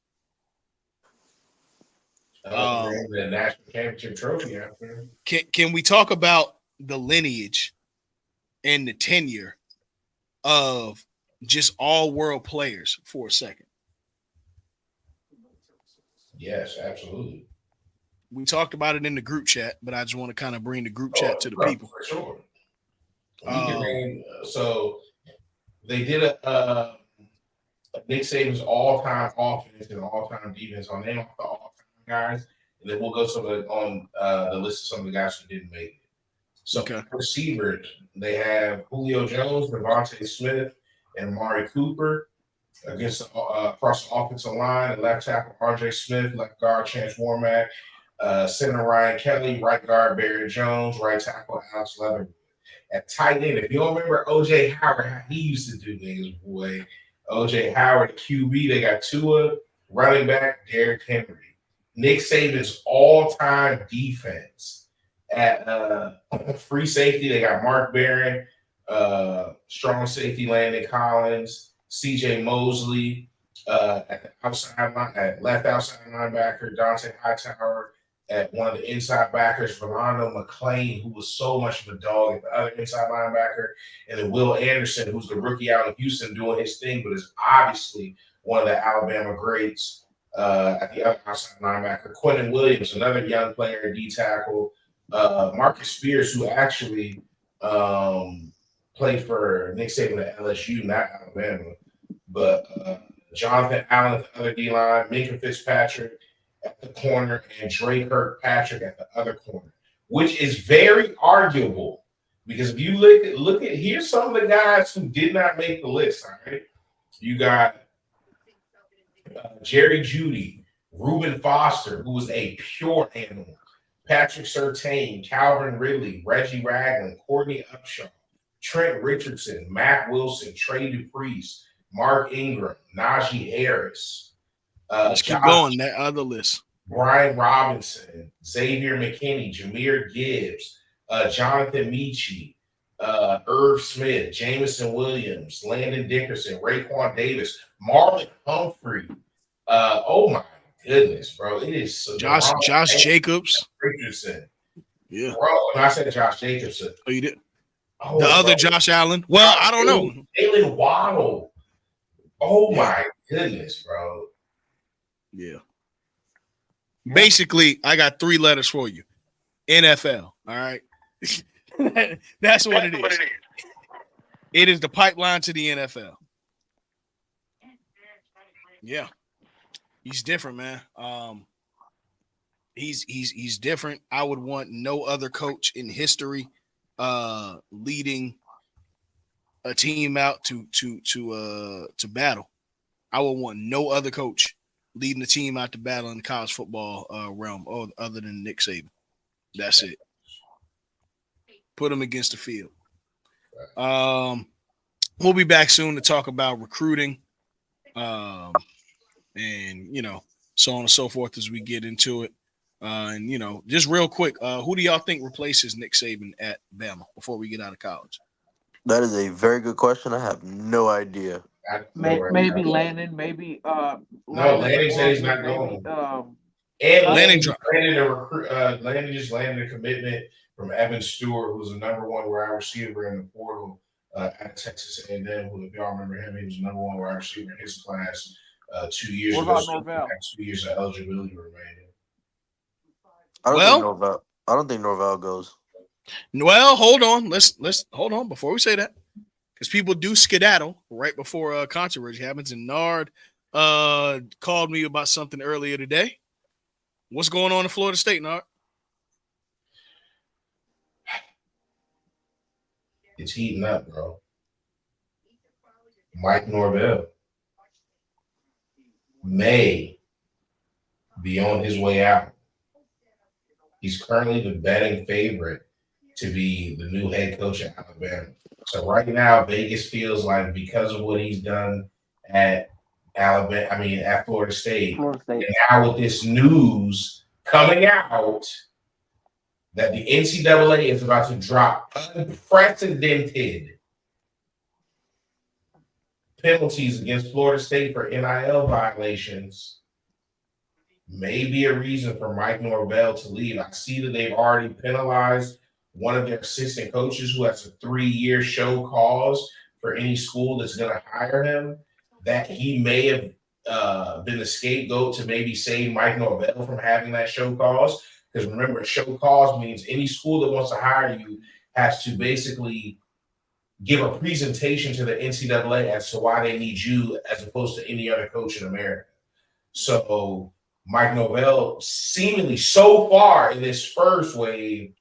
The national championship trophy after. Can we talk about the lineage and the tenure of just all world players for a second? Yes, absolutely. We talked about it in the group chat, but I just want to kind of bring the group chat to the people. For sure. So they did a Nick Saban's all-time offense and all-time defense. I'll name off the all-time guys, and then we'll go on the list of some of the guys who didn't make it. So receivers, they have Julio Jones, Devontae Smith, and Amari Cooper against across the offensive line. And left tackle R.J. Smith, left guard Chance Warmack, center Ryan Kelly, right guard Barry Jones, right tackle Alex Leatherwood. At tight end, if you don't remember O.J. Howard, how he used to do things, boy. O.J. Howard, QB, they got Tua, running back Derrick Henry. Nick Saban's all-time defense. At free safety, they got Mark Barron, strong safety Landon Collins, C.J. Mosley, at the outside line, at left outside linebacker Dante Hightower, at one of the inside backers Rolando McClain, who was so much of a dog at the other inside linebacker, and then Will Anderson, who's the rookie out of Houston doing his thing, but is obviously one of the Alabama greats at the other outside linebacker. Quentin Williams, another young player, D tackle. Marcus Spears, who actually played for Nick Saban at LSU, not Alabama, but Jonathan Allen at the other D line, Minka Fitzpatrick at the corner, and Dre Kirkpatrick at the other corner, which is very arguable because if you look at here's some of the guys who did not make the list. All right, you got Jerry Jeudy, Reuben Foster, who was a pure animal. Patrick Surtain, Calvin Ridley, Reggie Ragland, Courtney Upshaw, Trent Richardson, Matt Wilson, Trey Dupreece, Mark Ingram, Najee Harris. Let's keep going. That other list. Brian Robinson, Xavier McKinney, Jahmyr Gibbs, Jonathan Michie, Irv Smith, Jamison Williams, Landon Dickerson, Raekwon Davis, Marlon Humphrey. Oh my goodness, bro. It is so Josh Jacobs. Richardson. Yeah. Bro, when I said Josh Jacobson. Oh, you did? Oh, the other Josh Allen. Well, I don't know. Jalen Waddle. Oh my goodness, bro. Yeah. Basically, I got 3 letters for you. NFL. All right. That's what it is. It is the pipeline to the NFL. Yeah. He's different, man. He's different. I would want no other coach in history leading a team out to battle. I would want no other coach leading the team out to battle in the college football realm other than Nick Saban. That's it. Put him against the field. We'll be back soon to talk about recruiting and, so on and so forth as we get into it. And, just real quick, who do y'all think replaces Nick Saban at Bama before we get out of college? That is a very good question. I have no idea. Maybe Landon, maybe Landon said he's not going. Landon just landed a commitment from Evan Stewart, who's the number 1 wide receiver in the portal at Texas A&M. Who, if y'all remember him, he was the number 1 wide receiver in his class 2 years ago. What about Norvell? 2 years of eligibility remaining. I don't think Norvell goes. Well, hold on. Let's hold on before we say that, because people do skedaddle right before controversy happens. And Nard called me about something earlier today. What's going on in Florida State, Nard? It's heating up, bro. Mike Norvell may be on his way out. He's currently the betting favorite to be the new head coach at Alabama. So right now, Vegas feels like because of what he's done at at Florida State, and now with this news coming out, that the NCAA is about to drop unprecedented penalties against Florida State for NIL violations may be a reason for Mike Norvell to leave. I see that they've already penalized one of their assistant coaches who has a 3-year show cause for any school that's going to hire him. That he may have been the scapegoat to maybe save Mike Norvell from having that show cause. Because remember, show cause means any school that wants to hire you has to basically give a presentation to the NCAA as to why they need you as opposed to any other coach in America. So Mike Norvell, seemingly so far in this first wave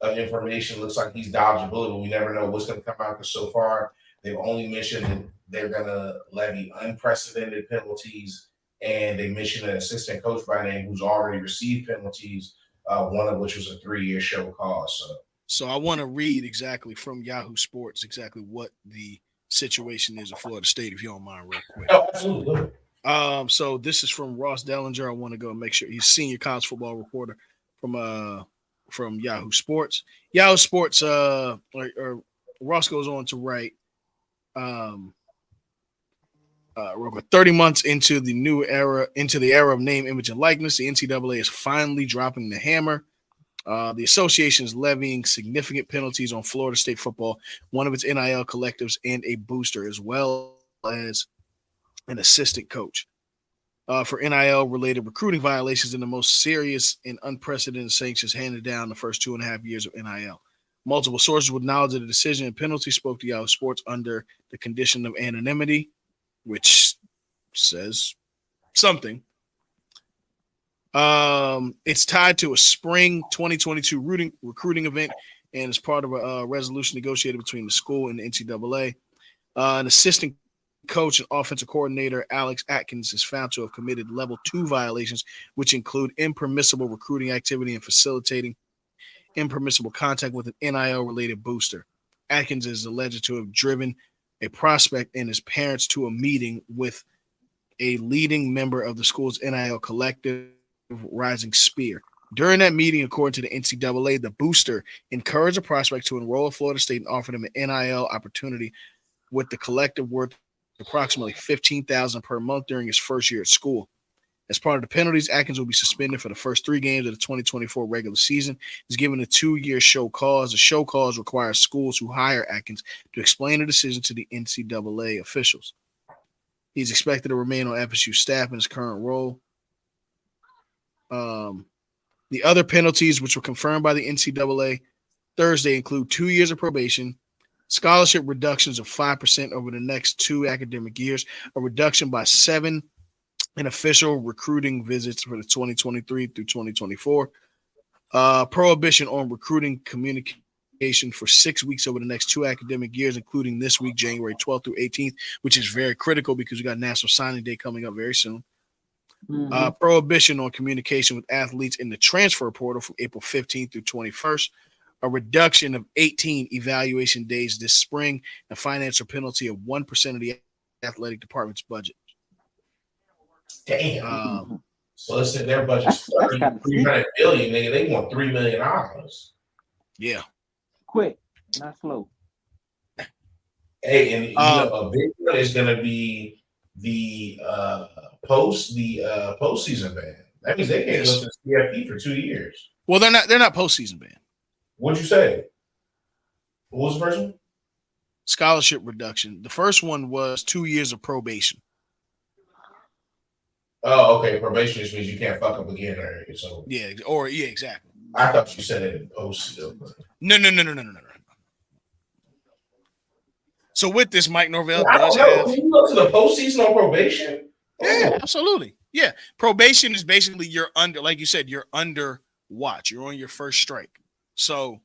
of information, looks like he's dodged a bullet, but we never know what's going to come out because so far they've only mentioned that they're going to levy unprecedented penalties, and they mentioned an assistant coach by name who's already received penalties, one of which was a 3-year show cause. So I want to read exactly from Yahoo Sports exactly what the situation is at Florida State, if you don't mind, real quick. Oh, absolutely. So this is from Ross Dellinger. I want to go make sure he's senior college football reporter from Yahoo Sports. Yahoo Sports, Ross goes on to write, real quick, 30 months into the era of name, image, and likeness, the NCAA is finally dropping the hammer. The association is levying significant penalties on Florida State football, one of its NIL collectives, and a booster, as well as an assistant coach, for NIL-related recruiting violations and the most serious and unprecedented sanctions handed down the first 2.5 years of NIL. Multiple sources with knowledge of the decision and penalty spoke to Yahoo Sports under the condition of anonymity, which says something. It's tied to a spring 2022 recruiting event and is part of a resolution negotiated between the school and the NCAA. An assistant coach and offensive coordinator, Alex Atkins, is found to have committed level 2 violations, which include impermissible recruiting activity and facilitating impermissible contact with an NIL-related booster. Atkins is alleged to have driven a prospect and his parents to a meeting with a leading member of the school's NIL collective, Rising Spear. During that meeting, according to the NCAA, the booster encouraged a prospect to enroll at Florida State and offered him an NIL opportunity with the collective worth approximately $15,000 per month during his first year at school. As part of the penalties, Atkins will be suspended for the first 3 games of the 2024 regular season. He's given a 2-year show cause. The show cause requires schools who hire Atkins to explain the decision to the NCAA officials. He's expected to remain on FSU staff in his current role. The other penalties, which were confirmed by the NCAA Thursday, include 2 years of probation, scholarship reductions of 5% over the next 2 academic years, a reduction by 7 in official recruiting visits for the 2023 through 2024, prohibition on recruiting communication for 6 weeks over the next 2 academic years, including this week, January 12th through 18th, which is very critical because we got National Signing Day coming up very soon. Prohibition on communication with athletes in the transfer portal from April 15th through 21st, a reduction of 18 evaluation days this spring, a financial penalty of 1% of the athletic department's budget. Damn. So let's say their budget's That's kind of $300 million, nigga. They want $3 million. Yeah. quick, not slow. Hey, and you know, a big one is going to be the postseason ban. That means they can't go to the C.F.T. for 2 years. Well, they're not postseason ban. What'd you say? What was the first one? Scholarship reduction. The first one was 2 years of probation. Oh, okay. Probation just means you can't fuck up again. So yeah, exactly. I thought you said it in postseason. No. So with this, Mike Norvell does have. Can you go to the postseason on probation? Yeah, absolutely. Yeah, probation is basically you're under, like you said, you're under watch. You're on your first strike. So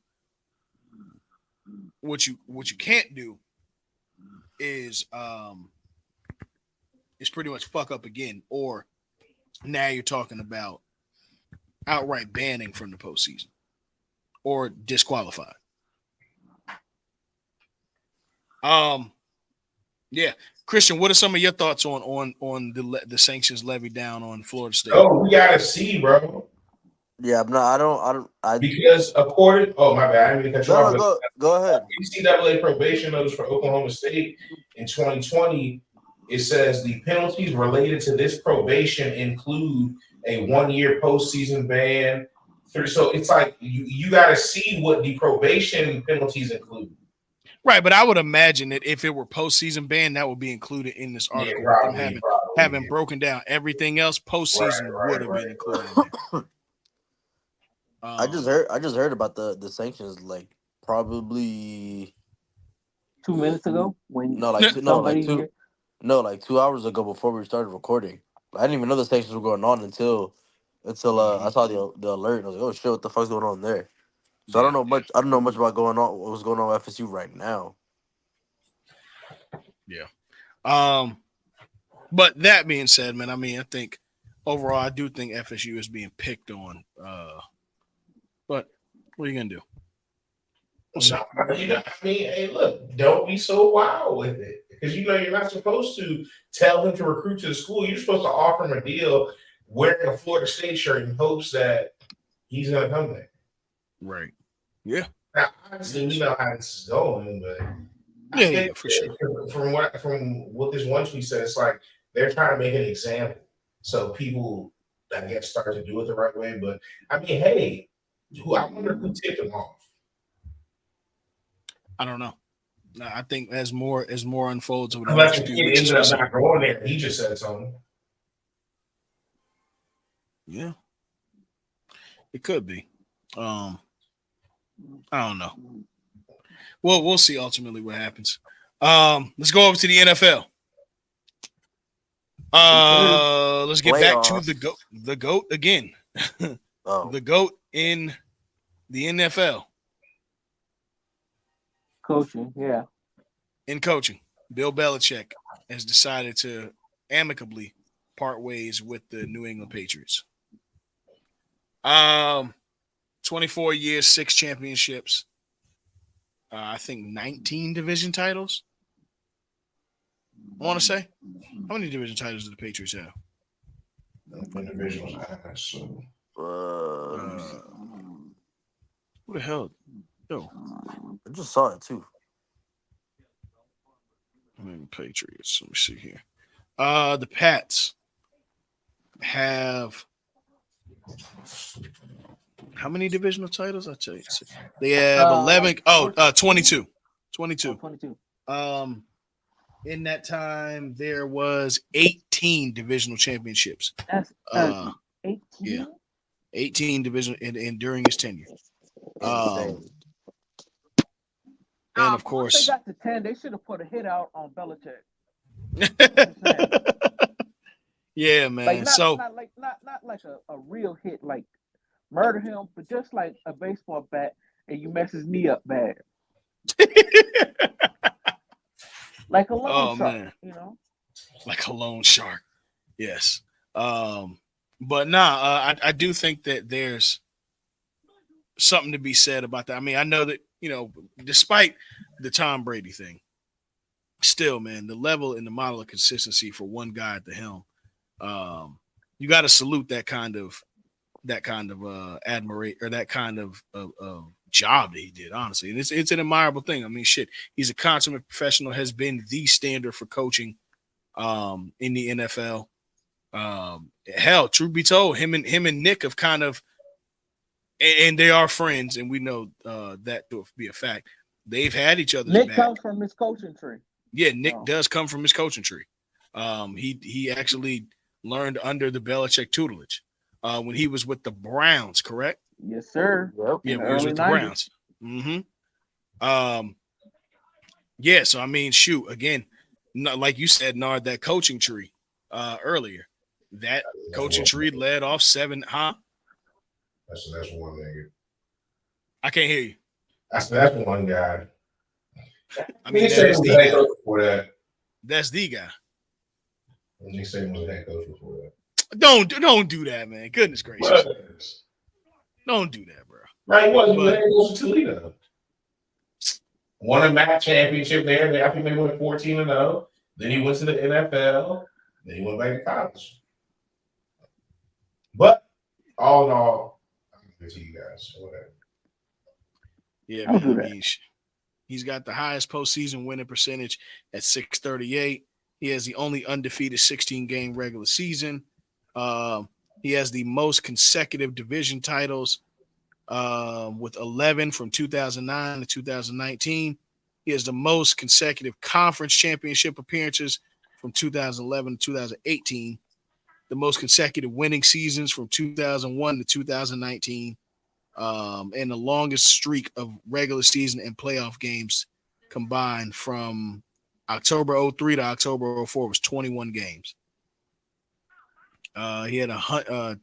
what you can't do is pretty much fuck up again, or now you're talking about outright banning from the postseason or disqualified. Yeah, Christian, what are some of your thoughts on the sanctions levied down on Florida State? Oh, we gotta see, bro. Yeah, I'm not. I don't. Because according, oh my bad, I didn't mean to cut you No, off, no, but go ahead. NCAA probation notice for Oklahoma State in 2020, it says the penalties related to this probation include a 1-year postseason ban. So it's like you got to see what the probation penalties include. Right, but I would imagine that if it were postseason ban, that would be included in this Yeah, article with them probably, having yeah. broken down everything else. Postseason would have been included in there. I just heard about the sanctions like probably 2 minutes ago when like somebody two here. no like 2 hours ago before we started recording. I didn't even know the sanctions were going on until I saw the alert and I was like, oh shit, what the fuck's going on there? So I don't know much. I don't know much about what's going on with FSU right now. Yeah. But that being said, man, I mean, I think overall, I do think FSU is being picked on. But what are you gonna do? We'll see. I mean, hey, look, don't be so wild with it because you're not supposed to tell him to recruit to the school. You're supposed to offer him a deal wearing a Florida State shirt in hopes that he's going to come there. Right. Yeah. Now, obviously, we know how this is going, but yeah, for sure. From what this one tweet said, it's like they're trying to make an example so people, I guess, start to do it the right way. But I mean, hey, I wonder who tipped him off. I don't know. I think as more unfolds over the Unless next the few kid weeks, ended up not going there, he just said something. Yeah, it could be. I don't know. Well, we'll see ultimately what happens. Let's go over to the NFL. Let's get back to the GOAT again. The GOAT in the NFL. Coaching, yeah. In coaching, Bill Belichick has decided to amicably part ways with the New England Patriots. 24 years, 6 championships. I think 19 division titles. I want to say. How many division titles do the Patriots have? Individuals. What the hell? Yo. I just saw it too. I mean, Patriots. Let me see here. The Pats have how many divisional titles? I'll tell you. They have 11. 22. 22. 22. In that time, there was 18 divisional championships. That's 18. Yeah, 18 division and during his tenure. And of course, once they got to 10, they should have put a hit out on Belichick. Yeah, man. Not like a real hit, like murder him, but just like a baseball bat, and you mess his knee up bad. Like a loan shark, man. Like a loan shark. Yes. But I do think that there's something to be said about that. I mean, I know that, despite the Tom Brady thing, still, man, the level and the model of consistency for one guy at the helm, you got to salute that kind of admiration or that kind of job that he did, honestly. And it's an admirable thing. I mean, shit, he's a consummate professional, has been the standard for coaching in the NFL. Hell, truth be told, him and Nick have kind of, and they are friends, and we know that to be a fact. They've had each other's Nick back. comes from his coaching tree. Yeah, Nick does come from his coaching tree. He actually learned under the Belichick tutelage when he was with the Browns, correct? Yes, sir. Yep. Yeah, when he was with the Browns. Mm-hmm. Yeah, so I mean, shoot, again, like you said, Nard, that coaching tree earlier. That coaching tree led off 7, huh? That's one nigga. I can't hear you. That's one guy. I mean, that is the guy. Before that. That's the guy. He said he was a head coach before that. Don't do that, man. Goodness gracious. What? Don't do that, bro. Right, he was a head coach of Toledo. Won a MAC championship there. I think they went 14-0. Then he went to the NFL. Then he went back to college. But all in all, to you guys. Whatever. Yeah, I'll man. do I that. mean, he's got the highest postseason winning percentage at 638. He has the only undefeated 16-game regular season. He has the most consecutive division titles with 11 from 2009 to 2019. He has the most consecutive conference championship appearances from 2011 to 2018. The most consecutive winning seasons from 2001 to 2019. And the longest streak of regular season and playoff games combined from October 03 to October 04 was 21 games. He had the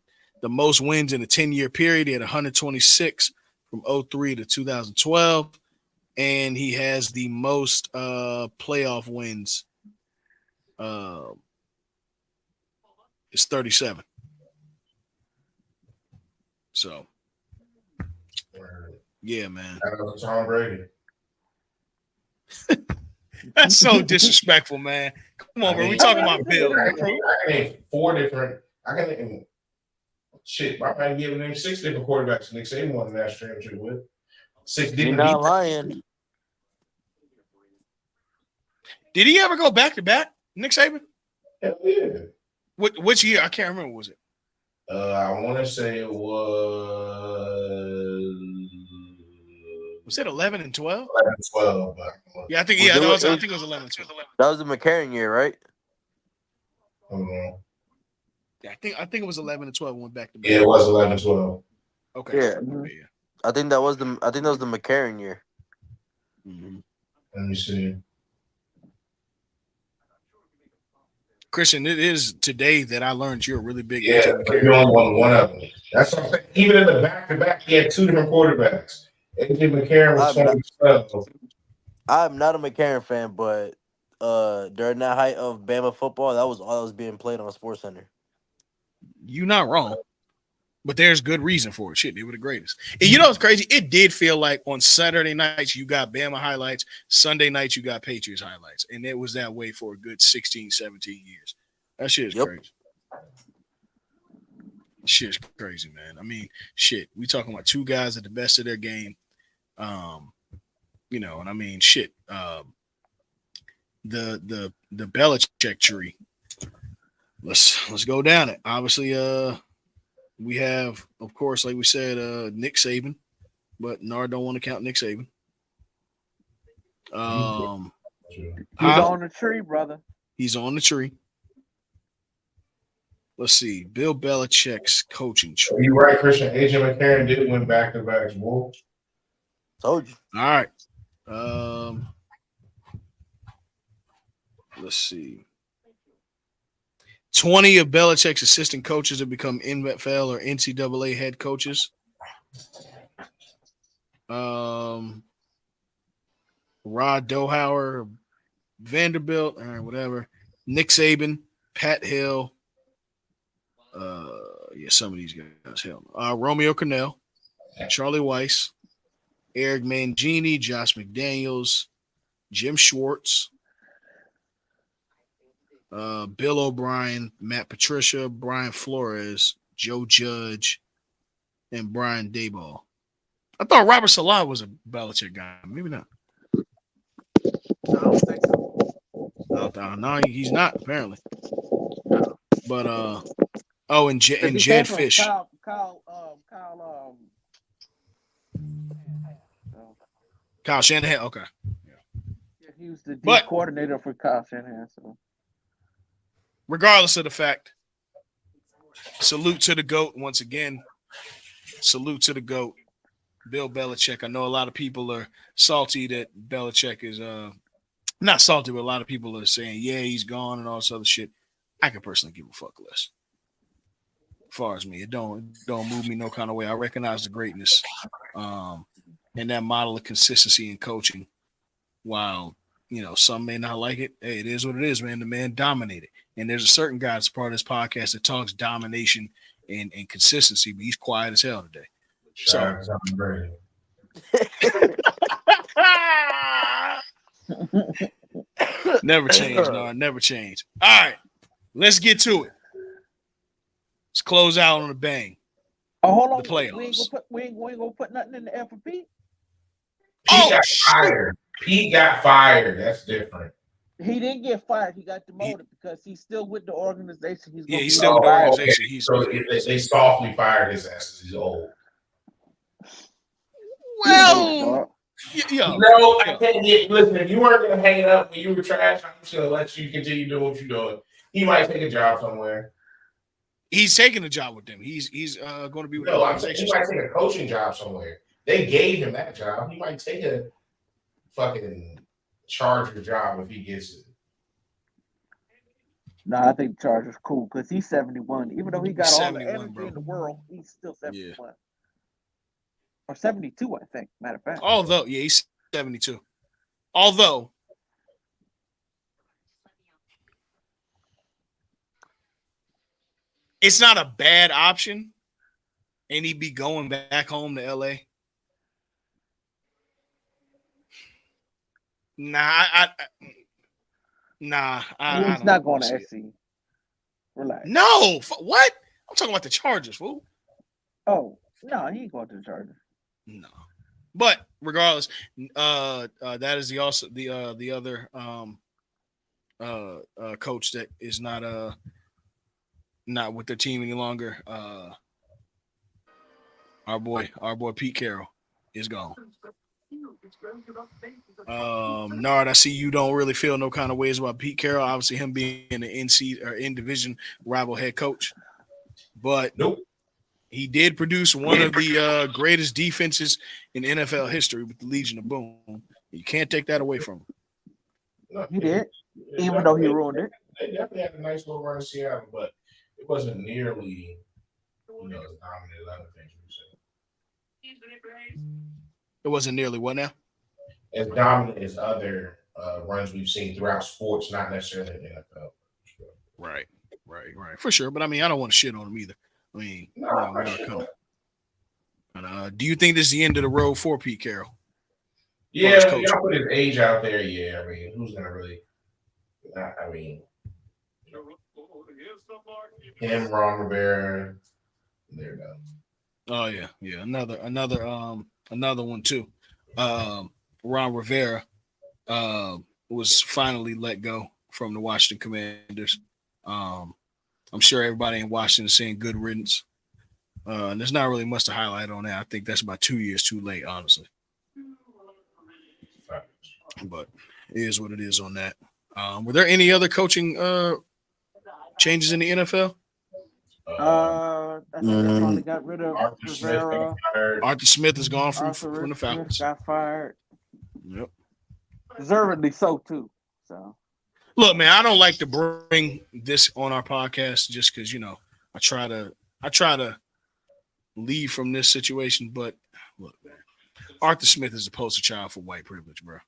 most wins in a 10-year period. He had 126 from 03 to 2012. And he has the most playoff wins. It's 37. So, yeah, man. That was Tom Brady. That's so disrespectful, man. Come on, bro. We talking about Bill. I can name 4 different. I can name shit. I might give him 6 different quarterbacks. Nick Saban won the national championship with 6 You're different. not lying. Did he ever go back to back, Nick Saban? Hell yeah. Which year? I can't remember. Was it? I want to say it Was it 11 and 12? 11, 12. But Yeah, I think. Was Yeah, it- I think it was 11 and 12. That was the McCarron year, right? hold on. Yeah, I think it was 11 and 12 went back to back. Yeah, it was 11, 12. Okay. Yeah. Okay, yeah. I think that was the McCarron year. Mm-hmm. Let me see. Christian, it is today that I learned you're a really big Yeah, AJ but McCarron. you only won one of them. That's what I'm saying. Even in the back-to-back, he had 2 different quarterbacks. AJ McCarron was 2012. I'm not a McCarron fan, but during that height of Bama football, that was all that was being played on Sports Center. You're not wrong. But there's good reason for it. Shit, they were the greatest. And you know what's crazy? It did feel like on Saturday nights you got Bama highlights. Sunday nights you got Patriots highlights. And it was that way for a good 16, 17 years. That shit is crazy. Shit's crazy, man. I mean, shit. We talking about 2 guys at the best of their game. You know, and I mean, shit. The Belichick tree. Let's go down it. Obviously, we have, of course, like we said, Nick Saban, but Nard don't want to count Nick Saban. He's on the tree, brother. He's on the tree. Let's see. Bill Belichick's coaching tree. You're right, Christian. AJ McCarron did win back-to-backs. Bull. Told you. All right. Let's see. 20 of Belichick's assistant coaches have become NFL or NCAA head coaches. Rod Dohauer, Vanderbilt, all right, whatever. Nick Saban, Pat Hill. Yeah, some of these guys. Hell, Romeo Cornell, Charlie Weiss, Eric Mangini, Josh McDaniels, Jim Schwartz. Bill O'Brien, Matt Patricia, Brian Flores, Joe Judge, and Brian Daboll. I thought Robert Salah was a Belichick guy. Maybe not. I don't think so. No, he's not apparently. But and He Jed came from Fish. Kyle Shanahan. Okay. Yeah, he was the But- coordinator for Kyle Shanahan. So. Regardless of the fact, salute to the GOAT once again. Salute to the GOAT, Bill Belichick. I know a lot of people are salty that Belichick is not salty, but a lot of people are saying, yeah, he's gone and all this other shit. I can personally give a fuck less. As far as me, it don't move me no kind of way. I recognize the greatness and that model of consistency in coaching. While, you know, some may not like it, hey, it is what it is, man. The man dominated. And there's a certain guy that's part of this podcast that talks domination and consistency, but he's quiet as hell today. Shout out to Tom Brady. Never change, no, never change. All right, let's get to it. Let's close out on a bang. Oh, hold the on. playoffs. We ain't gonna put nothing in the F for Pete. Pete Oh got shoot! fired. Pete got fired. That's different. He didn't get fired. He got demoted because he's still with the organization. He's Yeah, gonna he's be still with the Oh, advisor. okay. organization. So they softly fired his ass. He's old. He old, Well, dog. No, I can't get. Listen, if you weren't gonna hang it up when you were trash, I'm just gonna let you continue doing what you're doing. He might take a job somewhere. he's taking a job with them. He's going to be with the No, I'm saying he organization. might take a coaching job somewhere. They gave him that job. He might take a fucking Charger job if he gets it. Nah, I think Chargers cool because he's 71. Even though he got all the 71, energy bro. in the world, he's still Yeah. 71. Or 72, I think. Matter of fact. Although, yeah, he's 72. Although, it's not a bad option, and he'd be going back home to LA. Nah, I He's don't not going see to it. SC. Relax. No, what? I'm talking about the Chargers, fool. Oh, no, he ain't going to the Chargers. No, but regardless, that is the other coach that is not with their team any longer. Our boy Pete Carroll is gone. Nard, I see you don't really feel no kind of ways about Pete Carroll. Obviously, him being an in division rival head coach, but Nope. he did produce one of the greatest defenses in NFL history with the Legion of Boom. You can't take that away from him. No, He did, even though he ruined it. They definitely had a nice little run in Seattle, but it wasn't nearly, as dominant as other things we said. It wasn't nearly what now? As dominant as other runs we've seen throughout sports, not necessarily in the NFL. Right. For sure. But I mean, I don't want to shit on him either. I mean, we are kind of. Do you think this is the end of the road for Pete Carroll? Yeah, y'all put his age out there. Yeah, I mean, who's gonna really? I mean, him, Ron Rivera, they're done. Oh yeah. Another one too. Ron Rivera was finally let go from the Washington Commanders. I'm sure everybody in Washington is saying good riddance. And there's not really much to highlight on that. I think that's about 2 years too late, honestly. But it is what it is on that. Were there any other coaching changes in the NFL? I think they finally got rid of Arthur Rivera. Arthur Smith is gone from the Falcons. Got fired. Yep. Deservedly so too. So look, man, I don't like to bring this on our podcast just because I try to leave from this situation. But look, man, Arthur Smith is a poster child for white privilege, bro.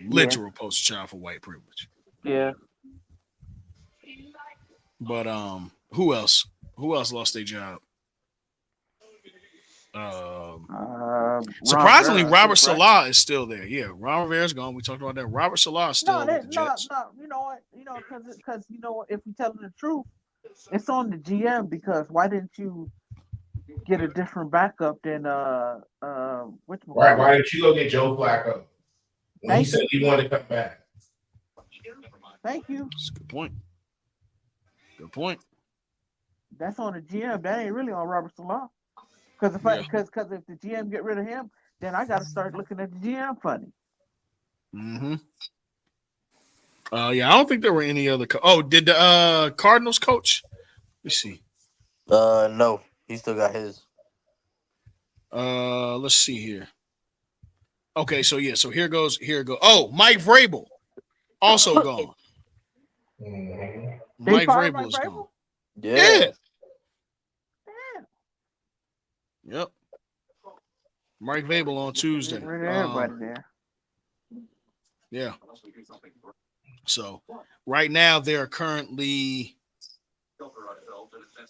Literal poster child for white privilege. Yeah. But who else? Who else lost their job? Surprisingly, Robert Salah is still there. Yeah, Ron Rivera's gone. We talked about that. Robert Salah is still with the Jets. No. You know what? Because if we tell them the truth, it's on the GM. Because why didn't you get a different backup than which one? Right? Why didn't you go get Joe Flacco when he said he wanted to come back? Thank you. That's a good point. Good point. That's on the GM. That ain't really on Robert Salah. Because if the GM get rid of him, then I got to start looking at the GM funny. Mm-hmm. Yeah, I don't think there were any other. Did the Cardinals coach? Let's see. No, he still got his. Let's see here. Okay, so here goes. Oh, Mike Vrabel also gone. Mm-hmm. Mike Vrabel is gone. Yeah. Yep. Mike Vrabel on Tuesday. Everybody there. Yeah. So right now there are currently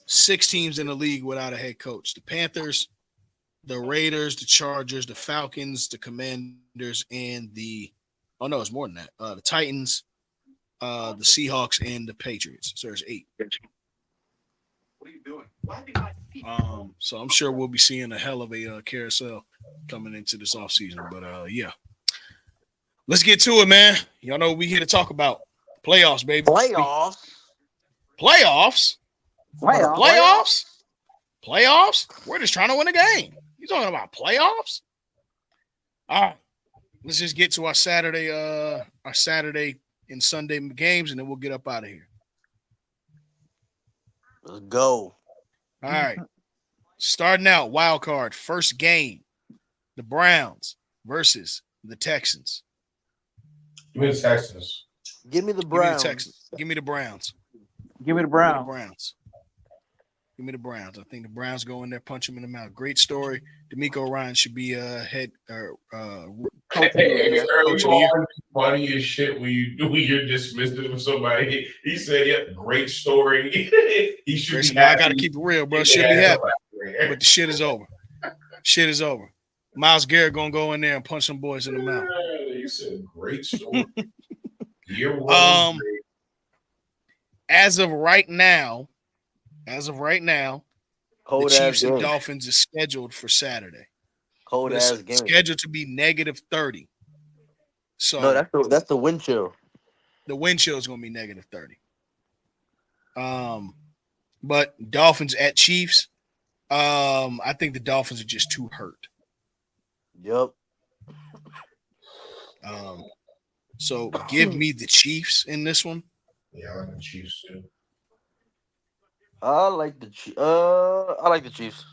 6 teams in the league without a head coach: the Panthers, the Raiders, the Chargers, the Falcons, the Commanders, and it's more than that. The Titans, the Seahawks, and the Patriots. So there's 8. So I'm sure we'll be seeing a hell of a carousel coming into this offseason. But yeah, let's get to it, man. Y'all know what we here to talk about. Playoffs, baby. Playoffs. Playoffs? Playoff. Playoffs? Playoffs? We're just trying to win a game. You talking about playoffs? All right. Let's just get to our Saturday and Sunday games, and then we'll get up out of here. Let's go. All right. Starting out, wild card, first game, the Browns versus the Texans. Give me the Texans. Give me the Give me the Browns. Texans. Give me the Browns. Give me the Give me the Browns. Browns. Give me the Browns. I think the Browns go in there, punch them in the mouth. Great story. D'Amico Ryan should be head Coach of the year, yeah. Coach of the year. Funny as shit when you're dismissive of somebody. He said, "Yep, great story." He should Grayson, be I happy. got to keep it real, bro. Get Should the be ass happy. up out there. But the shit is over. Shit is over. Myles Garrett gonna go in there and punch some boys in the mouth. He said, "Great story." Year one. As of right now, Cold the ass Chiefs and game. Dolphins is scheduled for Saturday. Cold But it's ass game. scheduled to be negative 30. So No, that's the wind chill. the wind chill is gonna be negative 30. But Dolphins at Chiefs. I think the Dolphins are just too hurt. Yep. So give me the Chiefs in this one. Yeah, I like the Chiefs too. I like the Chiefs.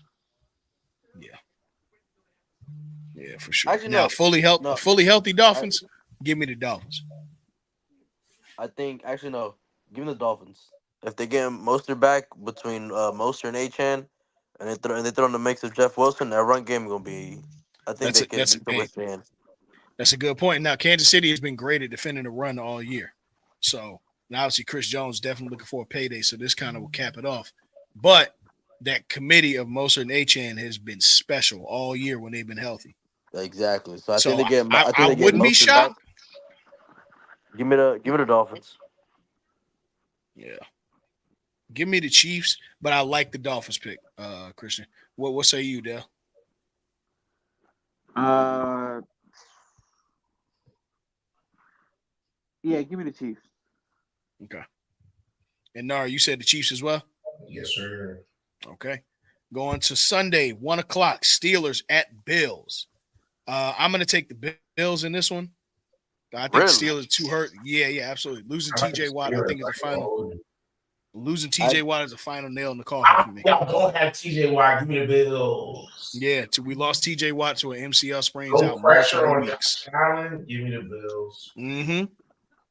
Yeah, for sure. Actually, Now, no. fully healthy Dolphins. Give me the Dolphins. I think actually no. Give me the Dolphins. If they get Mostert back between Mostert and Achan, and they throw in the mix of Jeff Wilson, that run game gonna be. I think they can withstand. That's a good point. Now, Kansas City has been great at defending the run all year. So now, obviously, Chris Jones definitely looking for a payday. So this kind of will cap it off. But that committee of Mostert and Achan has been special all year when they've been healthy. Exactly. So I So think they get. I wouldn't be shocked. Back. Give me the Dolphins. Yeah. Give me the Chiefs, but I like the Dolphins pick, Christian. What say you, Dale? Yeah, give me the Chiefs. Okay. And Nara, you said the Chiefs as well? Yes, sir. Okay. Going to Sunday, 1:00, Steelers at Bills. I'm going to take the Bills in this one. I think the Steelers are too hurt. Yeah, absolutely. Losing TJ Watt, I think, is the final. Losing TJ Watt is the final nail in the coffin for me. Y'all don't have TJ Watt. Give me the Bills. Yeah, we lost TJ Watt to an MCL sprain No out pressure on weeks. Josh Allen. Give me the Bills. Mm-hmm.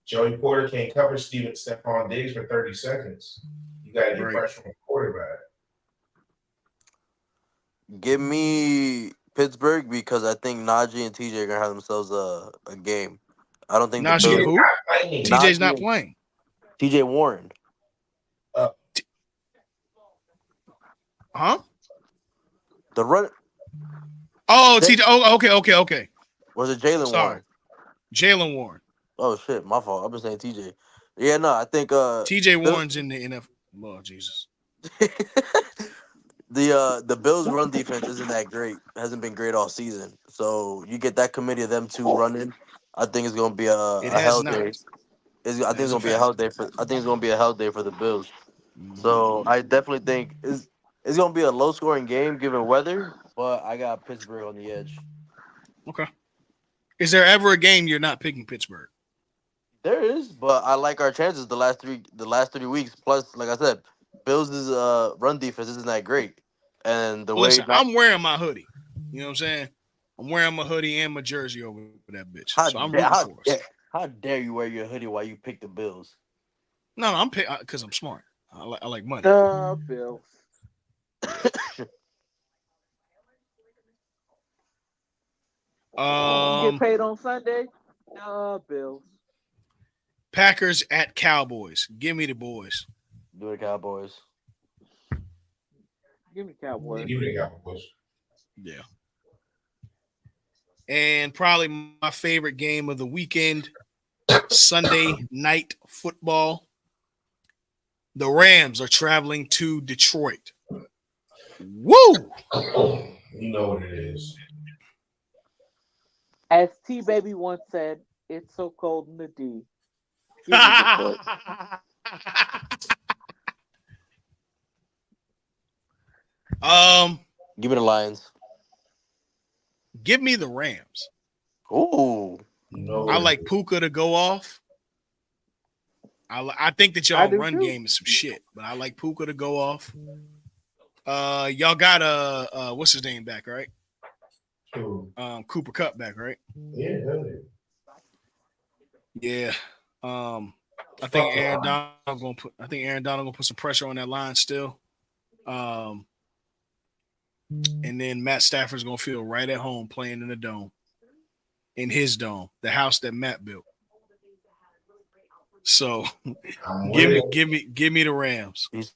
Joey Porter can't cover Stephon Diggs for 30 seconds. You got to get pressure on the quarterback. Give me Pittsburgh because I think Najee and TJ are gonna have themselves a game. I don't think Najee the who? TJ's not playing. TJ Warren. Huh? The run. Oh, TJ. Oh, okay. Was it Jalen Warren? Jalen Warren. Oh shit, my fault. I've been saying TJ. Yeah, no, I think TJ Warren's in the NFL. Lord Jesus. The Bills' run defense isn't that great. It hasn't been great all season. So you get that committee of them two running. I think it's gonna be a hell day. I think it's gonna be a hell day for the Bills. So I definitely think it's gonna be a low scoring game given weather, but I got Pittsburgh on the edge. Okay. Is there ever a game you're not picking Pittsburgh? There is, but I like our chances the last 3 weeks. Plus, like I said, Bills' run defense isn't that great, and I'm wearing my hoodie. You know what I'm saying? I'm wearing my hoodie and my jersey over that bitch. So I'm rooting for us. How dare you wear your hoodie while you pick the Bills? No, I'm picking because I'm smart. I like money. Bills. Get paid on Sunday. Bills. Packers at Cowboys. Give me the boys. Do the Cowboys. Give me the Cowboys. Give me the Cowboys. Yeah. And probably my favorite game of the weekend, Sunday night football. The Rams are traveling to Detroit. Woo! You know what it is. As T Baby once said, "It's so cold in the D." Give me Detroit. Give me the Lions. Give me the Rams. Ooh. You know I what like it is. Puka to go off. I think that I y'all do run too. game is some shit, but I like Puka to go off. Y'all got what's his name back, right? Cool. Cooper Cup back, right? Yeah, hell yeah. Yeah. I think Aaron Donald gonna put some pressure on that line still. And then Matt Stafford's gonna feel right at home playing in the dome, in his dome, the house that Matt built. So I'm give with me the Rams. He's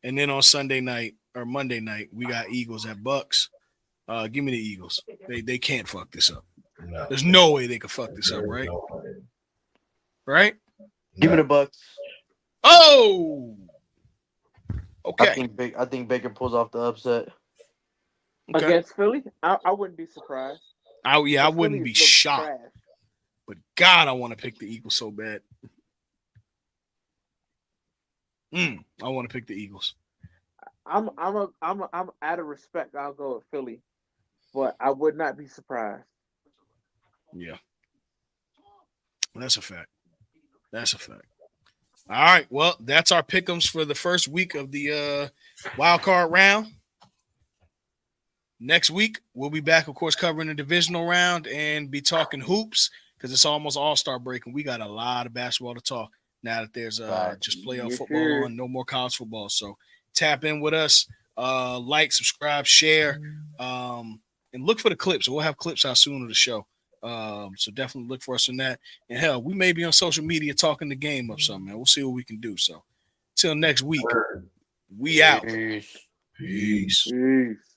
And then on Sunday night or Monday night, we got Eagles at Bucks. Give me the Eagles. They can't fuck this up. No. There's no way they could fuck this up, There's right? no way. Right? give me No. the Bucks. Oh, okay. I think Baker pulls off the upset. Okay. Against Philly, I wouldn't be surprised. I Because wouldn't be Phillies look shocked. trash. But God, I want to pick the Eagles so bad. I want to pick the Eagles. I'm out of respect. I'll go with Philly, but I would not be surprised. Yeah, that's a fact. That's a fact. All right. Well, that's our pick'ems for the first week of the wild card round. Next week, we'll be back, of course, covering the divisional round and be talking hoops because it's almost all-star break, and we got a lot of basketball to talk now that there's just playoff Yes, football sir. on, no more college football. So tap in with us, like, subscribe, share, and look for the clips. We'll have clips out soon of the show. So definitely look for us in that. And hell, we may be on social media talking the game up something, man. We'll see what we can do. So till next week, we out. Peace. Peace. Peace.